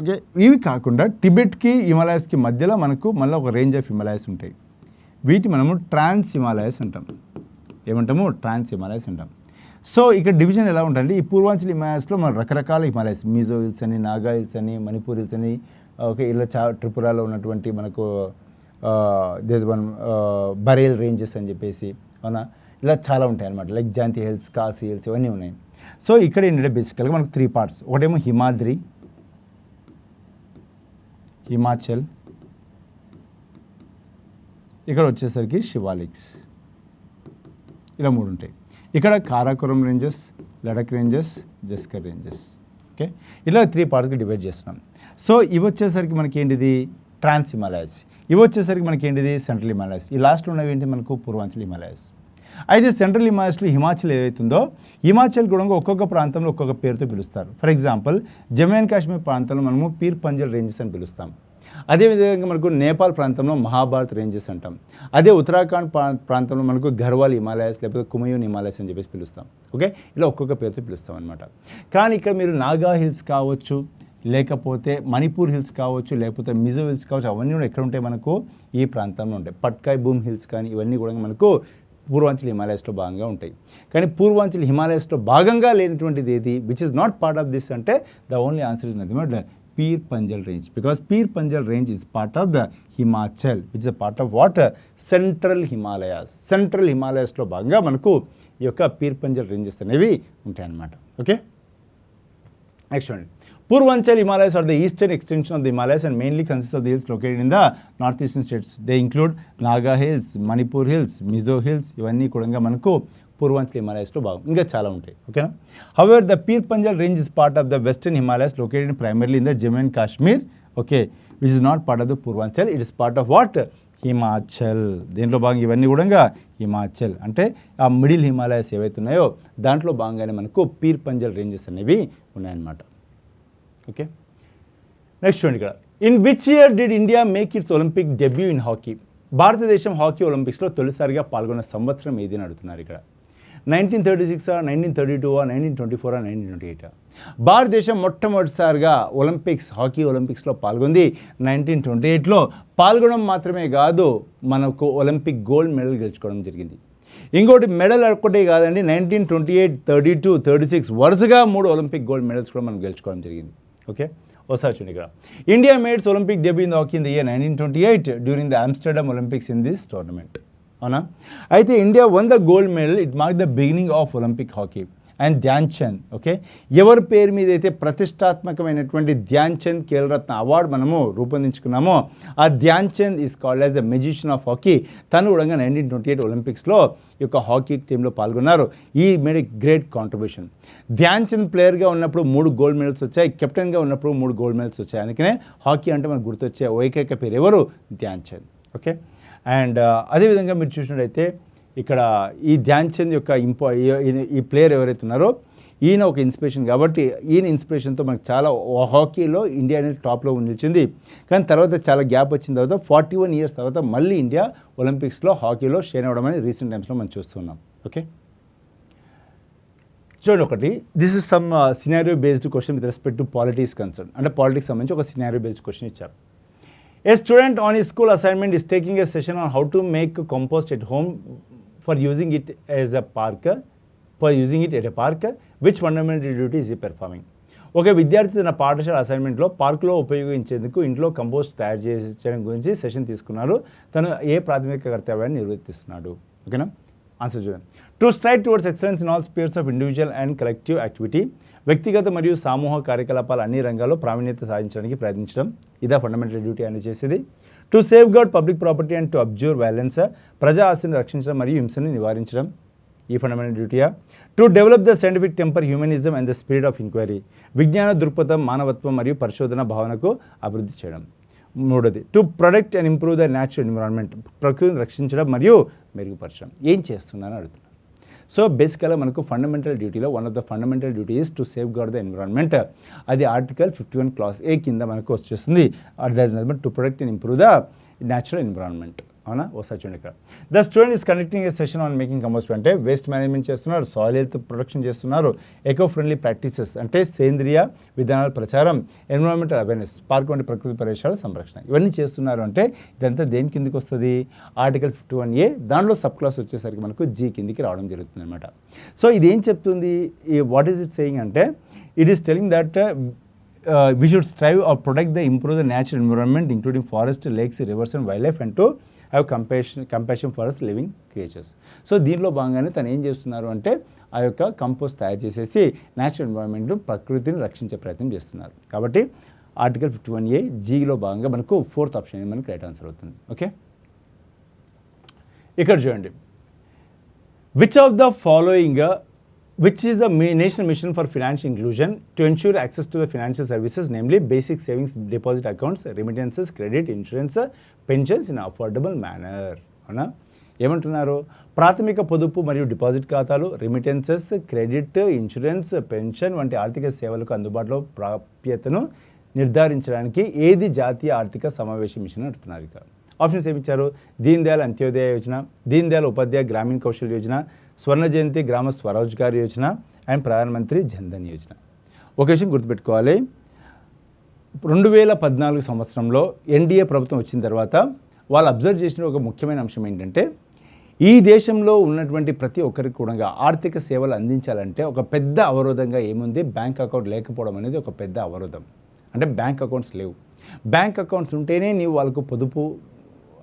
[SPEAKER 1] ఓకే, ఇవి కాకుండా టిబెట్కి హిమాలయాస్కి మధ్యలో మనకు మళ్ళీ ఒక రేంజ్ ఆఫ్ హిమాలయాస్ ఉంటాయి. వీటి మనము ట్రాన్స్ హిమాలయాస్ అంటాం. ఏమంటాము? ట్రాన్స్ హిమాలయాస్ అంటాం. సో ఇక్కడ డివిజన్ ఎలా ఉంటుందంటే, ఈ పూర్వాంచల్ హిమాలయాస్లో మన రకరకాల హిమాలయాస్, మిజో హిల్స్ అని, నాగా హిల్స్ అని, మణిపూర్ హిల్స్ అని, ఓకే, ఇలా త్రిపురలో ఉన్నటువంటి మనకు దేస్ వన్ బరేల్ రేంజెస్ అని చెప్పేసి, అవునా, ఇలా చాలా ఉంటాయి అన్నమాట. లైక్ జాంతి హిల్స్, కాశీ హిల్స్ ఇవన్నీ ఉన్నాయి. సో ఇక్కడ ఏంటంటే బేసికల్గా మనకు 3 పార్ట్స్. ఒకటేమో హిమాద్రి, హిమాచల్, ఇక్కడ వచ్చేసరికి శివాలిక్స్, ఇలా 3 ఉంటాయి. ఇక్కడ Karakoram ranges, Ladakh ranges, Zanskar ranges. Okay, ఇలా 3 పార్ట్స్కి డివైడ్ చేస్తున్నాం. సో ఇవి వచ్చేసరికి మనకి ఏంటిది ట్రాన్స్ హిమాలయాస్, ఇవి వచ్చేసరికి మనకి ఏంటిది సెంట్రల్ హిమాలయాస్, ఈ లాస్ట్లో ఉన్నవి ఏంటి మనకు పూర్వాంచల్ హిమాలయాస్. అయితే సెంట్రల్ హిమాలయాస్లో హిమాచల్ ఏదైతుందో, హిమాచల్ కూడా ఒక్కొక్క ప్రాంతంలో ఒక్కొక్క పేరుతో పిలుస్తారు. For example Jammu and Kashmir ప్రాంతంలో మనము పీర్ పంజల్ రేంజెస్ అని పిలుస్తాం. అదేవిధంగా మనకు నేపాల్ ప్రాంతంలో మహాభారత్ రేంజెస్ అంటాం. అదే ఉత్తరాఖండ్ ప్రాంతంలో మనకు గర్వాల్ హిమాలయాస్ లేకపోతే కుమయూన్ హిమాలయాస్ అని చెప్పేసి పిలుస్తాం. ఓకే, ఇలా ఒక్కొక్క పేరుతో పిలుస్తాం అనమాట. కానీ ఇక్కడ మీరు నాగా హిల్స్ కావచ్చు, లేకపోతే మణిపూర్ హిల్స్ కావచ్చు, లేకపోతే మిజో హిల్స్ కావచ్చు, అవన్నీ కూడా ఎక్కడ ఉంటాయి మనకు ఈ ప్రాంతంలో ఉంటాయి. పట్కాయ్ బూమ్ హిల్స్ కానీ ఇవన్నీ కూడా మనకు పూర్వాంచల్ హిమాలయాస్లో భాగంగా ఉంటాయి. కానీ పూర్వాంచల్ హిమాలయాస్లో భాగంగా లేనటువంటిది ఏది, which is not part of this అంటే the only answer is nothing but Pir Panjal range, because Pir Panjal range is part of the Himachal, which is a part of what? Central Himalayas. Central Himalayasలో భాగంగా మనకు ఈ యొక్క peer Panjal ranges అనేవి ఉంటాయి అన్నమాట. Okay, next చూడండి. Purvanchal Himalayas are the eastern extension of the Himalayas and mainly consists of the hills located in the northeastern states. They include Naga Hills, Manipur Hills, Mizo Hills, ఇవన్నీ కూడా మనకు పూర్వాంచల్ హిమాలయాస్లో భాగం. ఇంకా చాలా ఉంటాయి. ఓకేనా. However the peer Panjal range is part of the western Himalayas located primarily in the Jammu and Kashmir. Okay, which is not part of the Purvanchal, it is part of what? Himachal. దీంట్లో భాగంగా ఇవన్నీ కూడా హిమాచల్ అంటే ఆ మిడిల్ హిమాలయాస్ ఏవైతే ఉన్నాయో దాంట్లో భాగంగానే మనకు పీర్ పంజల్ రేంజెస్ అనేవి ఉన్నాయన్నమాట. ఓకే, నెక్స్ట్ చూడండి. ఇక్కడ in which year did India make its Olympic debut in hockey? భారతదేశం హాకీ ఒలింపిక్స్లో తొలిసారిగా పాల్గొన్న సంవత్సరం ఏది అని అడుగుతున్నారు ఇక్కడ. 1936, 1932, 1924, 1928. భారతదేశం మొట్టమొదటిసారిగా హాకీ ఒలింపిక్స్లో పాల్గొంది 1928లో. పాల్గొనడం మాత్రమే కాదు, మనకు ఒలింపిక్ గోల్డ్ మెడల్ గెలుచుకోవడం జరిగింది. ఇంకోటి మెడల్ ఒక్కటే కాదండి, 1928, 32, 36 వరుసగా 3 ఒలింపిక్ గోల్డ్ మెడల్స్ కూడా మనం గెలుచుకోవడం జరిగింది. ఓకే, ఒకసారి చూడండి. ఇక్కడ India maids Olympic debut in hockey in the year 1928 during the Amsterdam Olympics in this tournament. అవునా. అయితే India won the gold medal, it mark the beginning of Olympic hockey and Dhyan Chand. Okay, ఎవరి పేరు మీద అయితే ప్రతిష్టాత్మకమైనటువంటి Dhyan Chand Khel Ratna award మనము రూపొందించుకున్నామో ఆ Dhyan Chand is called as the magician of hockey. తను కూడా 1928 ఒలింపిక్స్లో ఈ యొక్క హాకీ టీంలో పాల్గొన్నారు. He made a great contribution. Dhyan Chand ప్లేయర్గా ఉన్నప్పుడు 3 గోల్డ్ మెడల్స్ వచ్చాయి, కెప్టెన్గా ఉన్నప్పుడు 3 గోల్డ్ మెడల్స్ వచ్చాయి. అందుకనే హాకీ అంటే మనకు గుర్తొచ్చే ఏకైక పేరు ఎవరు? ధ్యాన్ చంద్. ఓకే, అండ్ అదేవిధంగా మీరు చూసినట్టయితే ఇక్కడ ఈ ధ్యాన్ చంద్ యొక్క ఈ ప్లేయర్ ఎవరైతే ఉన్నారో ఈయన ఒక ఇన్స్పిరేషన్. కాబట్టి ఈయన ఇన్స్పిరేషన్తో మనకు చాలా హాకీలో ఇండియా అనేది టాప్లో నిలిచింది. కానీ తర్వాత చాలా గ్యాప్ వచ్చిన తర్వాత 41 ఇయర్స్ తర్వాత మళ్ళీ ఇండియా ఒలింపిక్స్లో హాకీలో షైన్ అవ్వడం అనేది రీసెంట్ టైమ్స్లో మనం చూస్తున్నాం. ఓకే, చూడండి. ఒకటి, this is some scenario based question with respect to politics concern. అంటే పాలిటిక్స్ సంబంధించి ఒక సినారియో బేస్డ్ క్వశ్చన్ ఇచ్చారు. A student on his school assignment is taking a session on how to make compost at home for using it as a park for using it at a park, which fundamental duty is ఈ performing. ఒక విద్యార్థి తన పాఠశాల అసైన్మెంట్లో పార్కులో ఉపయోగించేందుకు ఇంట్లో compost తయారు చేయడం గురించి సెషన్ తీసుకున్నారు. తను ఏ ప్రాథమిక కర్తవ్యాన్ని నిర్వర్తిస్తున్నాడు? ఓకేనా, ఆన్సర్ చూడండి. To strive towards excellence in all spheres of individual and collective activity, వ్యక్తిగత మరియు సమూహ కార్యకలాపాలు అన్ని రంగాల్లో ప్రావీణ్యత సాధించడానికి ప్రయత్నించడం, ఇదా ఫండమెంటల్ డ్యూటీ అని చేసేది. To safeguard public property and to observe violence, ప్రజా ఆస్తిని రక్షించడం మరియు హింసను నివారించడం, ఈ ఫండమెంటల్ డ్యూటీయా. To develop the scientific temper, humanism and the spirit of enquiry, విజ్ఞాన దృక్పథం, మానవత్వం మరియు పరిశోధన భావనకు అభివృద్ధి చేయడం. మూడోది, to protect and improve the natural environment, ప్రకృతిని రక్షించడం మరియు మెరుగుపరచడం. ఏం చేస్తున్నారని అడుగుతున్నారు. సో బేసికల్గా మనకు ఫండమెంటల్ డ్యూటీలో one of the fundamental duty is to safeguard the environment. అది ఆర్టికల్ 51 క్లాస్ ఏ కింద మనకు వచ్చేస్తుంది. To protect and improve the natural environment. అవునా, ఒకసారి చూడండి ఇక్కడ. The student is conducting a session on making compost, అంటే వేస్ట్ మేనేజ్మెంట్ చేస్తున్నారు, సాయిల్ హెల్త్ ప్రొటెక్షన్ చేస్తున్నారు, ఎకో ఫ్రెండ్లీ ప్రాక్టీసెస్ అంటే సేంద్రియ విధానాల ప్రచారం, ఎన్విరాన్మెంటల్ అవేర్నెస్, పార్క్ వంటి ప్రకృతి ప్రదేశాల సంరక్షణ, ఇవన్నీ చేస్తున్నారు. అంటే ఇదంతా దేని కిందకి వస్తుంది? Article 51A. దాంట్లో సబ్ క్లాస్ వచ్చేసరికి మనకు జీ కిందికి రావడం జరుగుతుంది అనమాట. సో ఇదేం చెప్తుంది? వాట్ ఈస్ ఇట్ సేయింగ్ అంటే it is telling that we should strive or protect the improve the natural environment including forest, lakes, rivers and wildlife and to have compassion for us living creatures. So దీనిలో భాగంగానే తను ఏం చేస్తున్నారు అంటే ఆ యొక్క compost తయారు చేసేసి న్యాచురల్ ఎన్విరాన్మెంట్ ప్రకృతిని రక్షించే ప్రయత్నం చేస్తున్నారు. కాబట్టి ఆర్టికల్ 51A జీలో భాగంగా మనకు 4th ఆప్షన్ మనకు రైట్ ఆన్సర్ అవుతుంది. ఓకే, ఇక్కడ చూడండి. Which of the following which is the national mission for financial inclusion to ensure access to the financial services, namely basic savings deposit accounts, remittances, credit, insurance, pensions in affordable manner. అవునా, ఏమంటున్నారు? ప్రాథమిక పొదుపు మరియు deposit ఖాతాలు, remittances, credit, insurance, pension వంటి ఆర్థిక సేవలకు అందుబాటులో ప్రాప్యతను నిర్ధారించడానికి ఏది జాతీయ ఆర్థిక సమావేశ మిషన్ అంటున్నారు. ఇక ఆప్షన్స్ ఏమిచ్చారు? దీన్ దయాళ్ అంత్యోదయ యోజన, దీన్ దయాళ్ ఉపాధ్యాయ గ్రామీణ కౌశల్ యోజన, స్వర్ణ జయంతి గ్రామ స్వరోజ్గార్ యోజన అండ్ ప్రధానమంత్రి జన్ధన్ యోజన. ఒక విషయం గుర్తుపెట్టుకోవాలి, 2014 సంవత్సరంలో ఎన్డీఏ ప్రభుత్వం వచ్చిన తర్వాత వాళ్ళు అబ్జర్వ్ చేసిన ఒక ముఖ్యమైన అంశం ఏంటంటే ఈ దేశంలో ఉన్నటువంటి ప్రతి ఒక్కరికి కూడా ఆర్థిక సేవలు అందించాలంటే ఒక పెద్ద అవరోధంగా ఏముంది? బ్యాంక్ అకౌంట్ లేకపోవడం అనేది ఒక పెద్ద అవరోధం. అంటే బ్యాంక్ అకౌంట్స్ లేవు. బ్యాంక్ అకౌంట్స్ ఉంటేనే నీవు వాళ్ళకు పొదుపు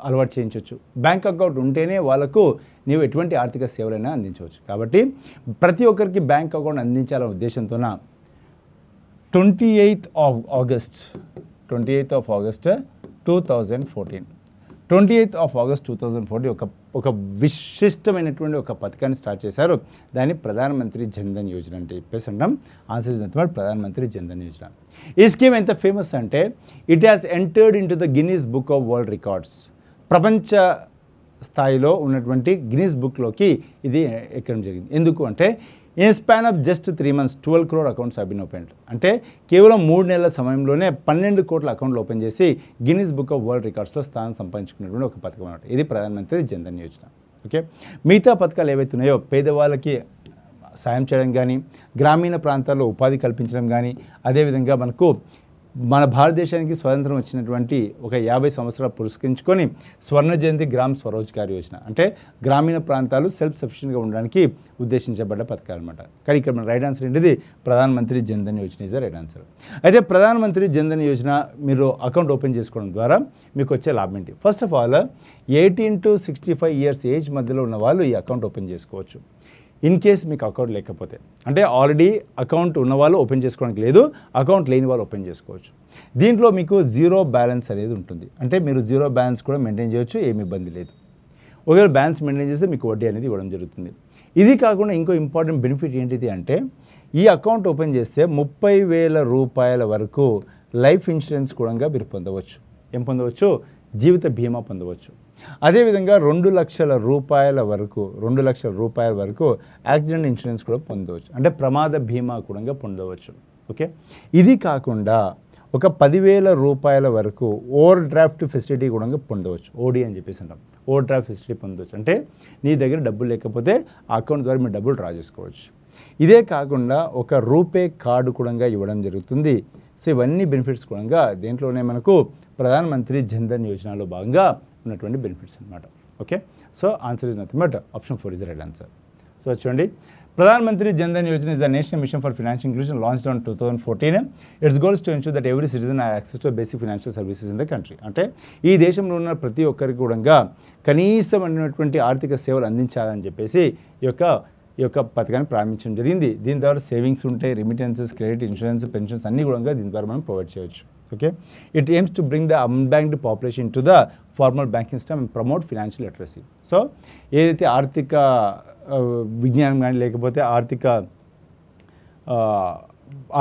[SPEAKER 1] అలవాటు చేయించవచ్చు. బ్యాంక్ అకౌంట్ ఉంటేనే వాళ్ళకు నీవు ఎటువంటి ఆర్థిక సేవలైనా అందించవచ్చు. కాబట్టి ప్రతి ఒక్కరికి బ్యాంక్ అకౌంట్ అందించాలనే ఉద్దేశంతోన 28th of August 2014 ఒక విశిష్టమైనటువంటి ఒక పథకాన్ని స్టార్ట్ చేశారు. దాన్ని ప్రధానమంత్రి జన్ధన్ యోజన అంటే చెప్పేసి అంటాం. ఆన్సర్ ఇస్ నథింగ్ బట్ ప్రధానమంత్రి జన్ధన్ యోజన. ఈ స్కీమ్ ఎంత ఫేమస్ అంటే it has entered in to the Guinness book of world records. ప్రపంచ స్థాయిలో ఉన్నటువంటి గిన్నీస్ బుక్లోకి ఇది ఎక్కడం జరిగింది. ఎందుకు అంటే in span of just 3 months 12 crore accounts have been opened. అంటే కేవలం 3 నెలల సమయంలోనే 12 కోట్ల అకౌంట్లు ఓపెన్ చేసి గిన్నీస్ బుక్ ఆఫ్ వరల్డ్ రికార్డ్స్లో స్థానం సంపాదించుకున్నటువంటి ఒక పథకం అన్నమాట. ఇది ప్రధానమంత్రి జన్ధన్ యోజన. ఓకే, మిగతా పథకాలు ఏవైతే ఉన్నాయో పేదవాళ్ళకి సాయం చేయడం కానీ, గ్రామీణ ప్రాంతాల్లో ఉపాధి కల్పించడం కానీ, అదేవిధంగా మనకు మన భారతదేశానికి స్వాతంత్రం వచ్చినటువంటి ఒక 50 సంవత్సరాలు పురస్కరించుకొని స్వర్ణ జయంతి గ్రామ స్వరోజ్గార్ యోజన అంటే గ్రామీణ ప్రాంతాలు సెల్ఫ్ సఫిషియెంట్గా ఉండడానికి ఉద్దేశించబడ్డ పథకాలు అనమాట. కానీ ఇక్కడ మన రైట్ ఆన్సర్ ఏంటిది? ప్రధానమంత్రి Jan Dhan Yojana is the right answer. అయితే ప్రధానమంత్రి జన్ధన్ యోజన మీరు అకౌంట్ ఓపెన్ చేసుకోవడం ద్వారా మీకు వచ్చే లాభం ఏంటి? First of all 18 to 65 years age మధ్యలో ఉన్న వాళ్ళు ఈ అకౌంట్ ఓపెన్ చేసుకోవచ్చు. ఇన్ కేస్ మీకు అకౌంట్ లేకపోతే, అంటే ఆల్రెడీ అకౌంట్ ఉన్నవాళ్ళు ఓపెన్ చేసుకోవడానికి లేదు, అకౌంట్ లేని వాళ్ళు ఓపెన్ చేసుకోవచ్చు. దీంట్లో మీకు 0 బ్యాలెన్స్ అనేది ఉంటుంది. అంటే మీరు 0 బ్యాలెన్స్ కూడా మెయింటైన్ చేయొచ్చు, ఏమి ఇబ్బంది లేదు. ఒకవేళ బ్యాలెన్స్ మెయింటైన్ చేస్తే మీకు వడ్డీ అనేది ఇవ్వడం జరుగుతుంది. ఇది కాకుండా ఇంకో ఇంపార్టెంట్ బెనిఫిట్ ఏంటిది అంటే ఈ అకౌంట్ ఓపెన్ చేస్తే 30,000 రూపాయల వరకు లైఫ్ ఇన్సూరెన్స్ కూడా మీరు పొందవచ్చు. ఏం పొందవచ్చు? జీవిత బీమా పొందవచ్చు. అదేవిధంగా 2 లక్షల రూపాయల వరకు యాక్సిడెంట్ ఇన్సూరెన్స్ కూడా పొందవచ్చు. అంటే ప్రమాద బీమా కూడా పొందవచ్చు. ఓకే, ఇది కాకుండా ఒక 10,000 రూపాయల వరకు ఓవర్ డ్రాఫ్ట్ ఫెసిలిటీ కూడా పొందవచ్చు. ఓడి అని చెప్పేసి అంటాం. ఓవర్ డ్రాఫ్ట్ ఫెసిలిటీ పొందవచ్చు. అంటే నీ దగ్గర డబ్బులు లేకపోతే ఆ అకౌంట్ ద్వారా మీరు డబ్బులు డ్రా చేసుకోవచ్చు. ఇదే కాకుండా ఒక రూపే కార్డు కూడా ఇవ్వడం జరుగుతుంది. సో ఇవన్నీ బెనిఫిట్స్ కూడా దేంట్లోనే మనకు ప్రధానమంత్రి జన్ధన్ యోజనలో భాగంగా ఉన్నటువంటి బెనిఫిట్స్ అనమాట. Okay, so answer is nothing but option 4 is the right answer. So చూడండి, Pradhan Mantri Jan Dhan Yojana is a national mission for financial inclusion launched on 2014. Its goal is to ensure that every citizen has access to basic financial services in the country. అంటే ఈ దేశంలో ఉన్న ప్రతి ఒక్కరికి కూడా కనీసమైనటువంటి ఆర్థిక సేవలు అందించాలని చెప్పేసి ఈ యొక్క పథకాన్ని ప్రారంభించడం జరిగింది. దీని ద్వారా సేవింగ్స్ ఉంటాయి, రెమిటెన్సెస్, క్రెడిట్, ఇన్సూరెన్స్, పెన్షన్స్ అన్నీ కూడా దీని ద్వారా మనం ప్రొవైడ్ చేయవచ్చు. Okay, it AIIMS to bring the unbanked population to the formal banking system and promote financial literacy. So ఏదైతే ఆర్థిక విజ్ఞానం కానీ లేకపోతే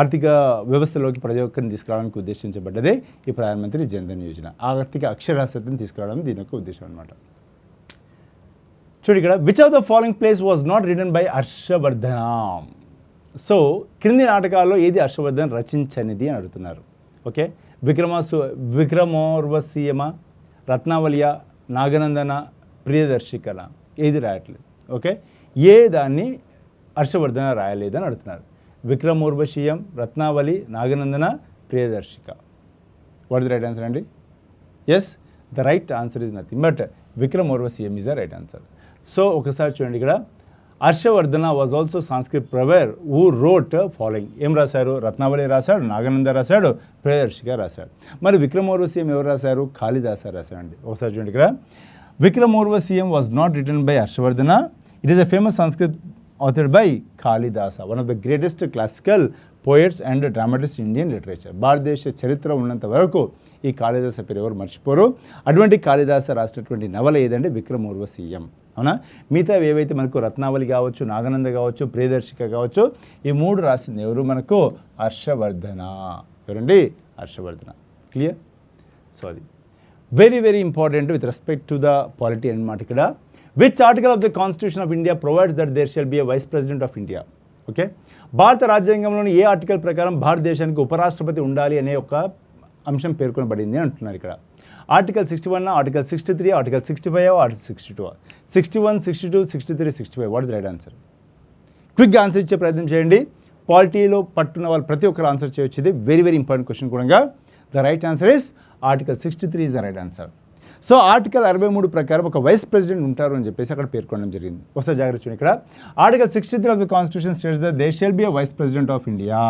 [SPEAKER 1] ఆర్థిక వ్యవస్థలోకి ప్రతి ఒక్కరిని తీసుకురావడానికి ఉద్దేశించబడ్డదే ఈ ప్రధానమంత్రి జన్ధన్ యోజన. ఆర్థిక అక్షరాస్యతను తీసుకురావడం దీని యొక్క ఉద్దేశం అనమాట. చూడు ఇక్కడ, which of the following place was not written by Harshavardhana. So క్రింది నాటకాల్లో ఏది హర్షవర్ధన్ రచించనిది అని అడుగుతున్నారు. ఓకే, విక్రమోర్వశీయమ, రత్నావళియ, నాగనందన, ప్రియదర్శికన, ఏది రాయట్లేదు. ఓకే, ఏ దాన్ని హర్షవర్ధన రాయలేదని అడుగుతున్నారు. Vikramorvashiyam, Ratnavali, Naganandana, Priyadarshika. What is the right answer అండి? Yes, the right answer is nothing but Vikramorvashiyam is the right answer. So ఒకసారి చూడండి ఇక్కడ, Harshavardhana was also Sanskrit prover who wrote following. ఏం రాశారు? రత్నావళి రాశాడు, నాగనంద రాశాడు, ప్రియదర్శిక రాశాడు. మరి విక్రమోర్వశీయం ఎవరు రాశారు? కాళిదాస రాశాడండి. ఒకసారి చూడండి ఇక్కడ, Vikramorvashiyam was not written by Harshavardhana. It is a famous Sanskrit authored by Kalidasa, one of the greatest classical poets and dramatists in Indian literature. భారతదేశ చరిత్ర ఉన్నంత వరకు ఈ కాళిదాస పేరు ఎవరు మర్చిపోరు. అటువంటి కాళిదాస రాసినటువంటి నవల ఏదంటే విక్రమోర్వశీయం. అవునా? మిగతా ఏవైతే మనకు రత్నావళి కావచ్చు, నాగనంద కావచ్చు, ప్రియదర్శిక కావచ్చు, ఈ మూడు రాసింది ఎవరు? మనకు హర్షవర్ధన. ఎవరండి? హర్షవర్ధన. క్లియర్? సో అది very very important with respect to the polity అన్నమాట. ఇక్కడ which article of the Constitution of India provides that there shall be a Vice President of India? Okay, భారత రాజ్యాంగంలోని ఏ ఆర్టికల్ ప్రకారం భారతదేశానికి ఉపరాష్ట్రపతి ఉండాలి అనే ఒక అంశం పేర్కొనబడింది అంటున్నారు ఇక్కడ. Article 61, article 63, article 65, article 62, 61, 62, 63, 65. What is right answer? క్విక్గా ఆన్సర్ ఇచ్చే ప్రయత్నం చేయండి. పాలిటీలో పట్టున్న వాళ్ళు ప్రతి ఒక్కరు ఆన్సర్ చేయొచ్చు. ఇది వెరీ వెరీ ఇంపార్టెంట్ క్వశ్చన్ కూడా. The right answer is article 63 is the right answer. So article 63 ప్రకారం ఒక వైస్ ప్రెసిడెంట్ ఉంటారు అని చెప్పేసి అక్కడ పేర్కొనడం జరిగింది. ఒకసారి జాగ్రత్త చూడండి ఇక్కడ, article 63 of the constitution states that there shall be a vice president of India.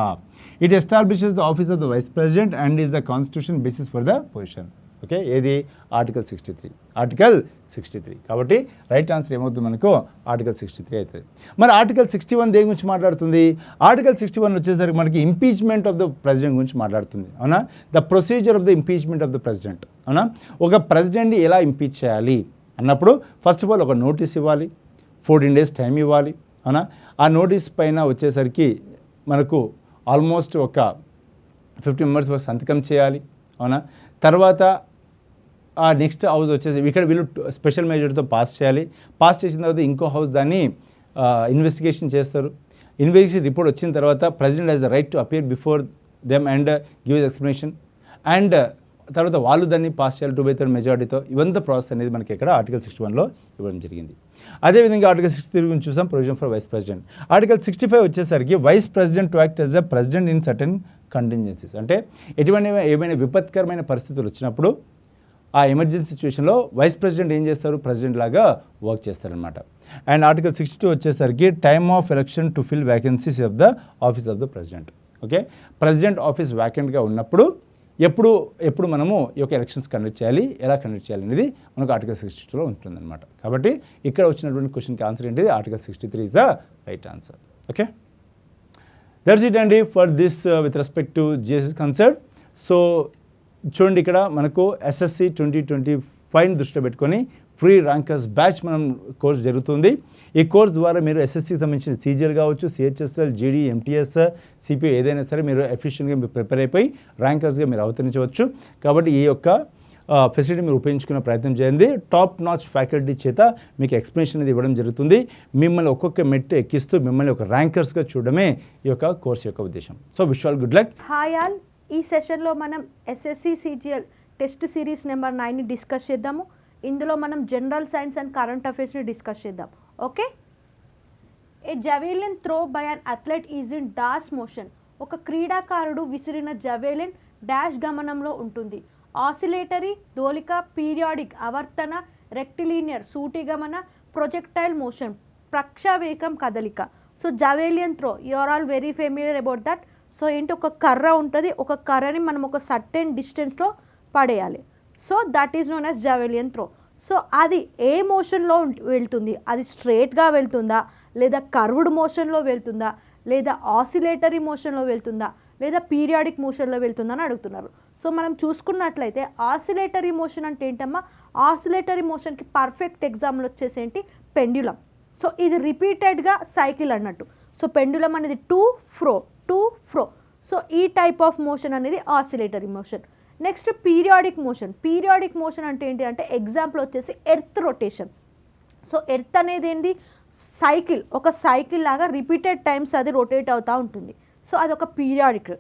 [SPEAKER 1] It establishes the office of the vice president and is the constitution basis for the position. Okay, ఏది? Article 63. Article 63. కాబట్టి right answer ఏమవుతుంది మనకు? Article 63 అవుతుంది. మరి article 61 దేని గురించి మాట్లాడుతుంది? Article 61 వచ్చేసరికి మనకి ఇంపీచ్మెంట్ ఆఫ్ ద ప్రెసిడెంట్ గురించి మాట్లాడుతుంది. అవునా? The procedure of the impeachment of the president. అవునా? ఒక ప్రెసిడెంట్ని ఎలా ఇంపీచ్ చేయాలి అన్నప్పుడు ఫస్ట్ ఆఫ్ ఆల్ ఒక నోటీస్ ఇవ్వాలి, 14 days టైం ఇవ్వాలి. అవునా? ఆ నోటీస్ పైన వచ్చేసరికి మనకు ఆల్మోస్ట్ ఒక 50 members సంతకం చేయాలి. అవునా? తర్వాత ఆ నెక్స్ట్ హౌస్ వచ్చేసి ఇక్కడ వీళ్ళు స్పెషల్ మెజర్తో పాస్ చేయాలి. పాస్ చేసిన తర్వాత ఇంకో హౌస్ దాన్ని ఇన్వెస్టిగేషన్ చేస్తారు. ఇన్వెస్టిగేషన్ రిపోర్ట్ వచ్చిన తర్వాత president has the right to appear before them and give explanation. And తర్వాత వాళ్ళు దాన్ని పాస్ చేయాలి 2/3 మెజారిటీతో. ఇవంతా ప్రాసెస్ అనేది మనకి ఇక్కడ ఆర్టికల్ 61లో ఇవ్వడం జరిగింది. అదేవిధంగా ఆర్టికల్ 63 గురించి చూసాం, provision for vice president. Article 65 వచ్చేసరికి vice president to act as the president in certain contingencies. అంటే ఏమైనా విపత్కరమైన పరిస్థితులు వచ్చినప్పుడు ఆ ఎమర్జెన్సీ సిచ్యువేషన్లో వైస్ ప్రెసిడెంట్ ఏం చేస్తారు? ప్రెసిడెంట్ లాగా వర్క్ చేస్తారనమాట. అండ్ ఆర్టికల్ 62 వచ్చేసరికి time of election to fill vacancies of the office of the president. Okay, president office వ్యాకెంట్గా ఉన్నప్పుడు ఎప్పుడు మనము ఈ యొక్క ఎలక్షన్స్ కండక్ట్ చేయాలి, ఎలా కండక్ట్ చేయాలి అనేది మనకు ఆర్టికల్ 62లో ఉంటుందన్నమాట. కాబట్టి ఇక్కడ వచ్చినటువంటి క్వశ్చన్కి ఆన్సర్ ఏంటిది? Article 63 is the right answer. Okay, that's it అండి for this with respect to GS concern. So చూడండి, ఇక్కడ మనకు ఎస్ఎస్సి 2025 దృష్టిలో పెట్టుకొని ఫ్రీ ర్యాంకర్స్ బ్యాచ్ మనం కోర్స్ జరుగుతుంది. ఈ కోర్స్ ద్వారా మీరు ఎస్ఎస్సికి సంబంధించిన సీజీఎల్ కావచ్చు, సిహెచ్ఎస్ఎల్, జీడీ, ఎంటీఎస్, సిపిఐ ఏదైనా సరే మీరు ఎఫిషియెంట్గా మీరు ప్రిపేర్ అయిపోయి ర్యాంకర్స్గా మీరు అవతరించవచ్చు. కాబట్టి ఈ యొక్క ఫెసిలిటీ మీరు ఉపయోగించుకునే ప్రయత్నం చేయండి. టాప్ నాచ్ ఫ్యాకల్టీ చేత మీకు ఎక్స్ప్లెనేషన్ అనేది ఇవ్వడం జరుగుతుంది. మిమ్మల్ని ఒక్కొక్క మెట్టు ఎక్కిస్తూ మిమ్మల్ని ఒక ర్యాంకర్స్గా చూడడమే ఈ యొక్క కోర్స్ యొక్క ఉద్దేశం. So wish all good luck.
[SPEAKER 2] Hi all, ఈ సెషన్లో మనం SSC CGL test series number 9ని డిస్కస్ చేద్దాము. ఇందులో మనం జనరల్ సైన్స్ అండ్ కరెంట్ అఫైర్స్ని డిస్కస్ చేద్దాం. Okay, a javelin throw by an athlete is in dash motion. ఒక క్రీడాకారుడు విసిరిన జవేలిన్ డాష్ గమనంలో ఉంటుంది. ఆసిలేటరీ, దోలిక, పీరియాడిక్, ఆవర్తన, రెక్టిలీనియర్, సూటిగమన, ప్రొజెక్టైల్ మోషన్, ప్రక్షావేగం కదలిక. So javelin throw you are all very familiar about that. So ఏంటి, ఒక కర్ర ఉంటుంది, ఒక కర్రని మనం ఒక సర్టెన్ డిస్టెన్స్లో పడేయాలి. So that is known as javelin throw. So అది ఏ మోషన్లో వెళ్తుంది, అది స్ట్రేట్గా వెళ్తుందా, లేదా కర్వ్డ్ మోషన్లో వెళ్తుందా, లేదా ఆసిలేటరీ మోషన్లో వెళ్తుందా, లేదా పీరియాడిక్ మోషన్లో వెళ్తుందా అని అడుగుతున్నారు. సో మనం చూసుకున్నట్లయితే ఆసిలేటరీ మోషన్ అంటే ఏంటమ్మా, ఆసిలేటరీ మోషన్కి పర్ఫెక్ట్ ఎగ్జాంపుల్ వచ్చేసి ఏంటి, పెండ్యులం. సో ఇది రిపీటెడ్గా సైకిల్ అన్నట్టు. సో పెండ్యులం అనేది టూ ఫ్రో. సో ఈ టైప్ ఆఫ్ మోషన్ అనేది oscillatory motion. Next periodic motion. Periodic motion అంటే ఏంటి అంటే ఎగ్జాంపుల్ వచ్చేసి ఎర్త్ రొటేషన్. సో ఎర్త్ అనేది ఏంటి, సైకిల్, ఒక సైకిల్ లాగా రిపీటెడ్ టైమ్స్ అది రొటేట్ అవుతూ ఉంటుంది. సో అదొక పీరియాడిక్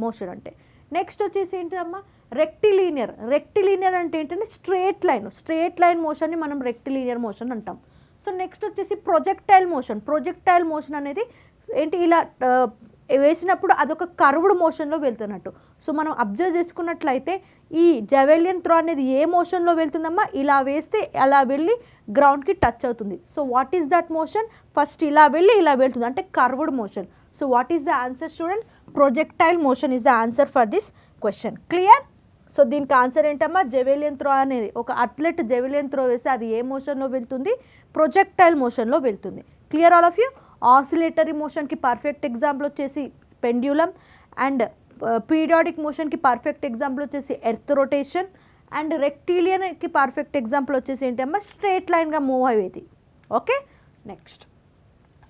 [SPEAKER 2] మోషన్ అంటే. నెక్స్ట్ వచ్చేసి ఏంటమ్మా, రెక్టిలీనియర్. రెక్టిలీనియర్ అంటే ఏంటంటే స్ట్రేట్ లైన్ మోషన్ని మనం రెక్టిలీనియర్ మోషన్ అంటాం. సో నెక్స్ట్ వచ్చేసి ప్రొజెక్టైల్ మోషన్. ప్రొజెక్టైల్ మోషన్ అనేది ఏంటి, ఇలా వేసినప్పుడు అదొక కర్వ్డ్ మోషన్లో వెళ్తున్నట్టు. సో మనం అబ్జర్వ్ చేసుకున్నట్లయితే ఈ జావెలియన్ త్రో అనేది ఏ మోషన్లో వెళ్తుందమ్మా, ఇలా వేస్తే అలా వెళ్ళి గ్రౌండ్కి టచ్ అవుతుంది. So what is that motion, first ఇలా వెళ్ళి ఇలా వెళ్తుంది అంటే curved motion. So what is the answer student, projectile motion is the answer for this question. Clear? So దీనికి ఆన్సర్ ఏంటమ్మా, జావెలియన్ త్రో అనేది, ఒక అథ్లెట్ జావెలియన్ త్రో వేస్తే అది ఏ మోషన్లో వెళ్తుంది, ప్రొజెక్టైల్ మోషన్లో వెళ్తుంది. Clear all of you? Oscillatory మోషన్కి పర్ఫెక్ట్ ఎగ్జాంపుల్ వచ్చేసి పెండ్యులం, అండ్ పీరియాడిక్ మోషన్కి పర్ఫెక్ట్ ఎగ్జాంపుల్ వచ్చేసి ఎర్త్ రొటేషన్, అండ్ రెక్టిలియన్కి పర్ఫెక్ట్ ఎగ్జాంపుల్ వచ్చేసి ఏంటమ్మా, స్ట్రేట్ లైన్గా మూవ్ అయ్యేది. Okay, next.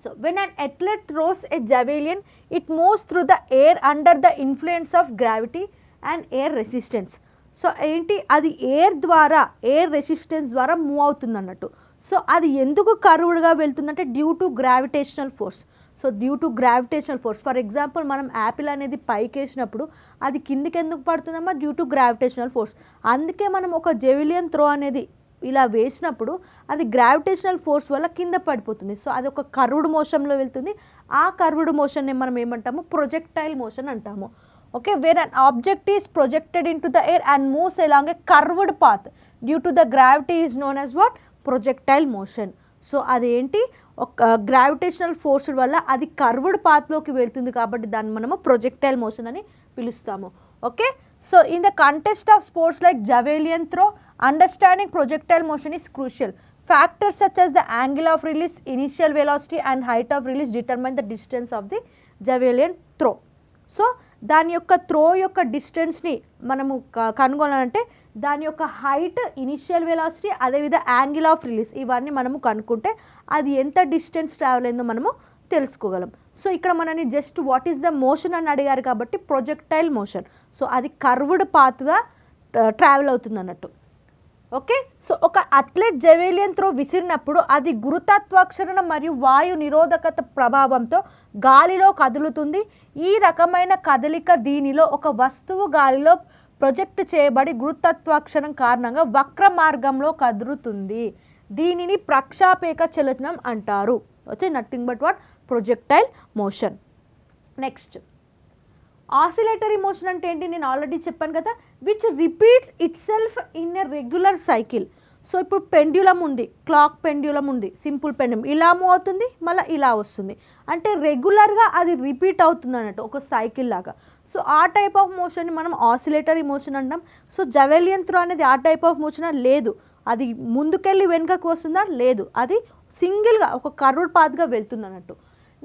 [SPEAKER 2] So when an athlete throws a javelin, it moves through the air under the influence of gravity and air resistance. So ఏంటి, అది air resistance ద్వారా move అవుతుంది అన్నట్టు. సో అది ఎందుకు కర్వ్డ్గా వెళ్తుందంటే due to gravitational force. So due to gravitational force, for example మనం యాపిల్ అనేది పైకి వేసినప్పుడు అది కిందికి ఎందుకు పడుతుందమ్మా, డ్యూ టు గ్రావిటేషనల్ ఫోర్స్. అందుకే మనం ఒక జావెలియన్ త్రో అనేది ఇలా వేసినప్పుడు అది గ్రావిటేషనల్ ఫోర్స్ వల్ల కింద పడిపోతుంది. సో అది ఒక కర్వ్డ్ మోషన్లో వెళ్తుంది. ఆ కర్వ్డ్ మోషన్ని మనం ఏమంటాము, ప్రొజెక్టైల్ మోషన్ అంటాము. Okay, wear an object is projected in to the air and moves along A curved path due to the gravity is known as what, projectile motion. So అదేంటి, ఒక gravitational force వల్ల అది curved పాత్లోకి వెళ్తుంది కాబట్టి దాన్ని మనము projectile motion అని పిలుస్తాము. Okay, so in the contest of sports like జావెలియన్ throw, understanding projectile motion is crucial. Factors such as the angle of release, initial velocity and height of release determine the distance of the javelin throw. So దాని యొక్క throw యొక్క డిస్టెన్స్ని మనము కనుగొనాలంటే దాని యొక్క height, initial velocity, అదేవిధంగా angle of release, ఇవన్నీ మనము కనుక్కుంటే అది ఎంత డిస్టెన్స్ ట్రావెల్ అయిందో మనము తెలుసుకోగలం. సో ఇక్కడ మనని just what is the motion అని అడిగారు కాబట్టి ప్రొజెక్టైల్ మోషన్. సో అది కర్వ్డ్ పాత్గా ట్రావెల్ అవుతుంది అన్నట్టు. ఓకే, సో ఒక అథ్లెట్ జావెలియన్ త్రో విసిరినప్పుడు అది గురుత్వాకర్షణ మరియు వాయు నిరోధకత ప్రభావంతో గాలిలో కదులుతుంది. ఈ రకమైన కదలిక దీనిలో ఒక వస్తువు గాలిలో ప్రొజెక్ట్ చేయబడి గురుత్వాకర్షణ కారణంగా వక్ర మార్గంలో కదులుతుంది. దీనిని ప్రక్షాపేక చలనం అంటారు. Okay, nothing but what, projectile motion. Next, oscillatory motion అంటే ఏంటి, నేను ఆల్రెడీ చెప్పాను కదా, which repeats it self in a regular cycle. So ఇప్పుడు పెండ్యులం ఉంది, క్లాక్ పెండ్యులం ఉంది, సింపుల్ పెండ్యులం ఇలా మూవ్ అవుతుంది, మళ్ళీ ఇలా వస్తుంది, అంటే రెగ్యులర్గా అది రిపీట్ అవుతుంది అన్నట్టు, ఒక సైకిల్ లాగా. సో ఆ టైప్ ఆఫ్ మోషన్ని మనం ఆసిలేటరీ మోషన్ అంటాం. సో జావెలియన్ త్రో అనేది ఆ టైప్ ఆఫ్ మోషన్ లేదు, అది ముందుకెళ్ళి వెనుకకు వస్తుందా, లేదు, అది సింగిల్గా ఒక కర్వ్డ్ పాత్గా వెళ్తుంది అన్నట్టు.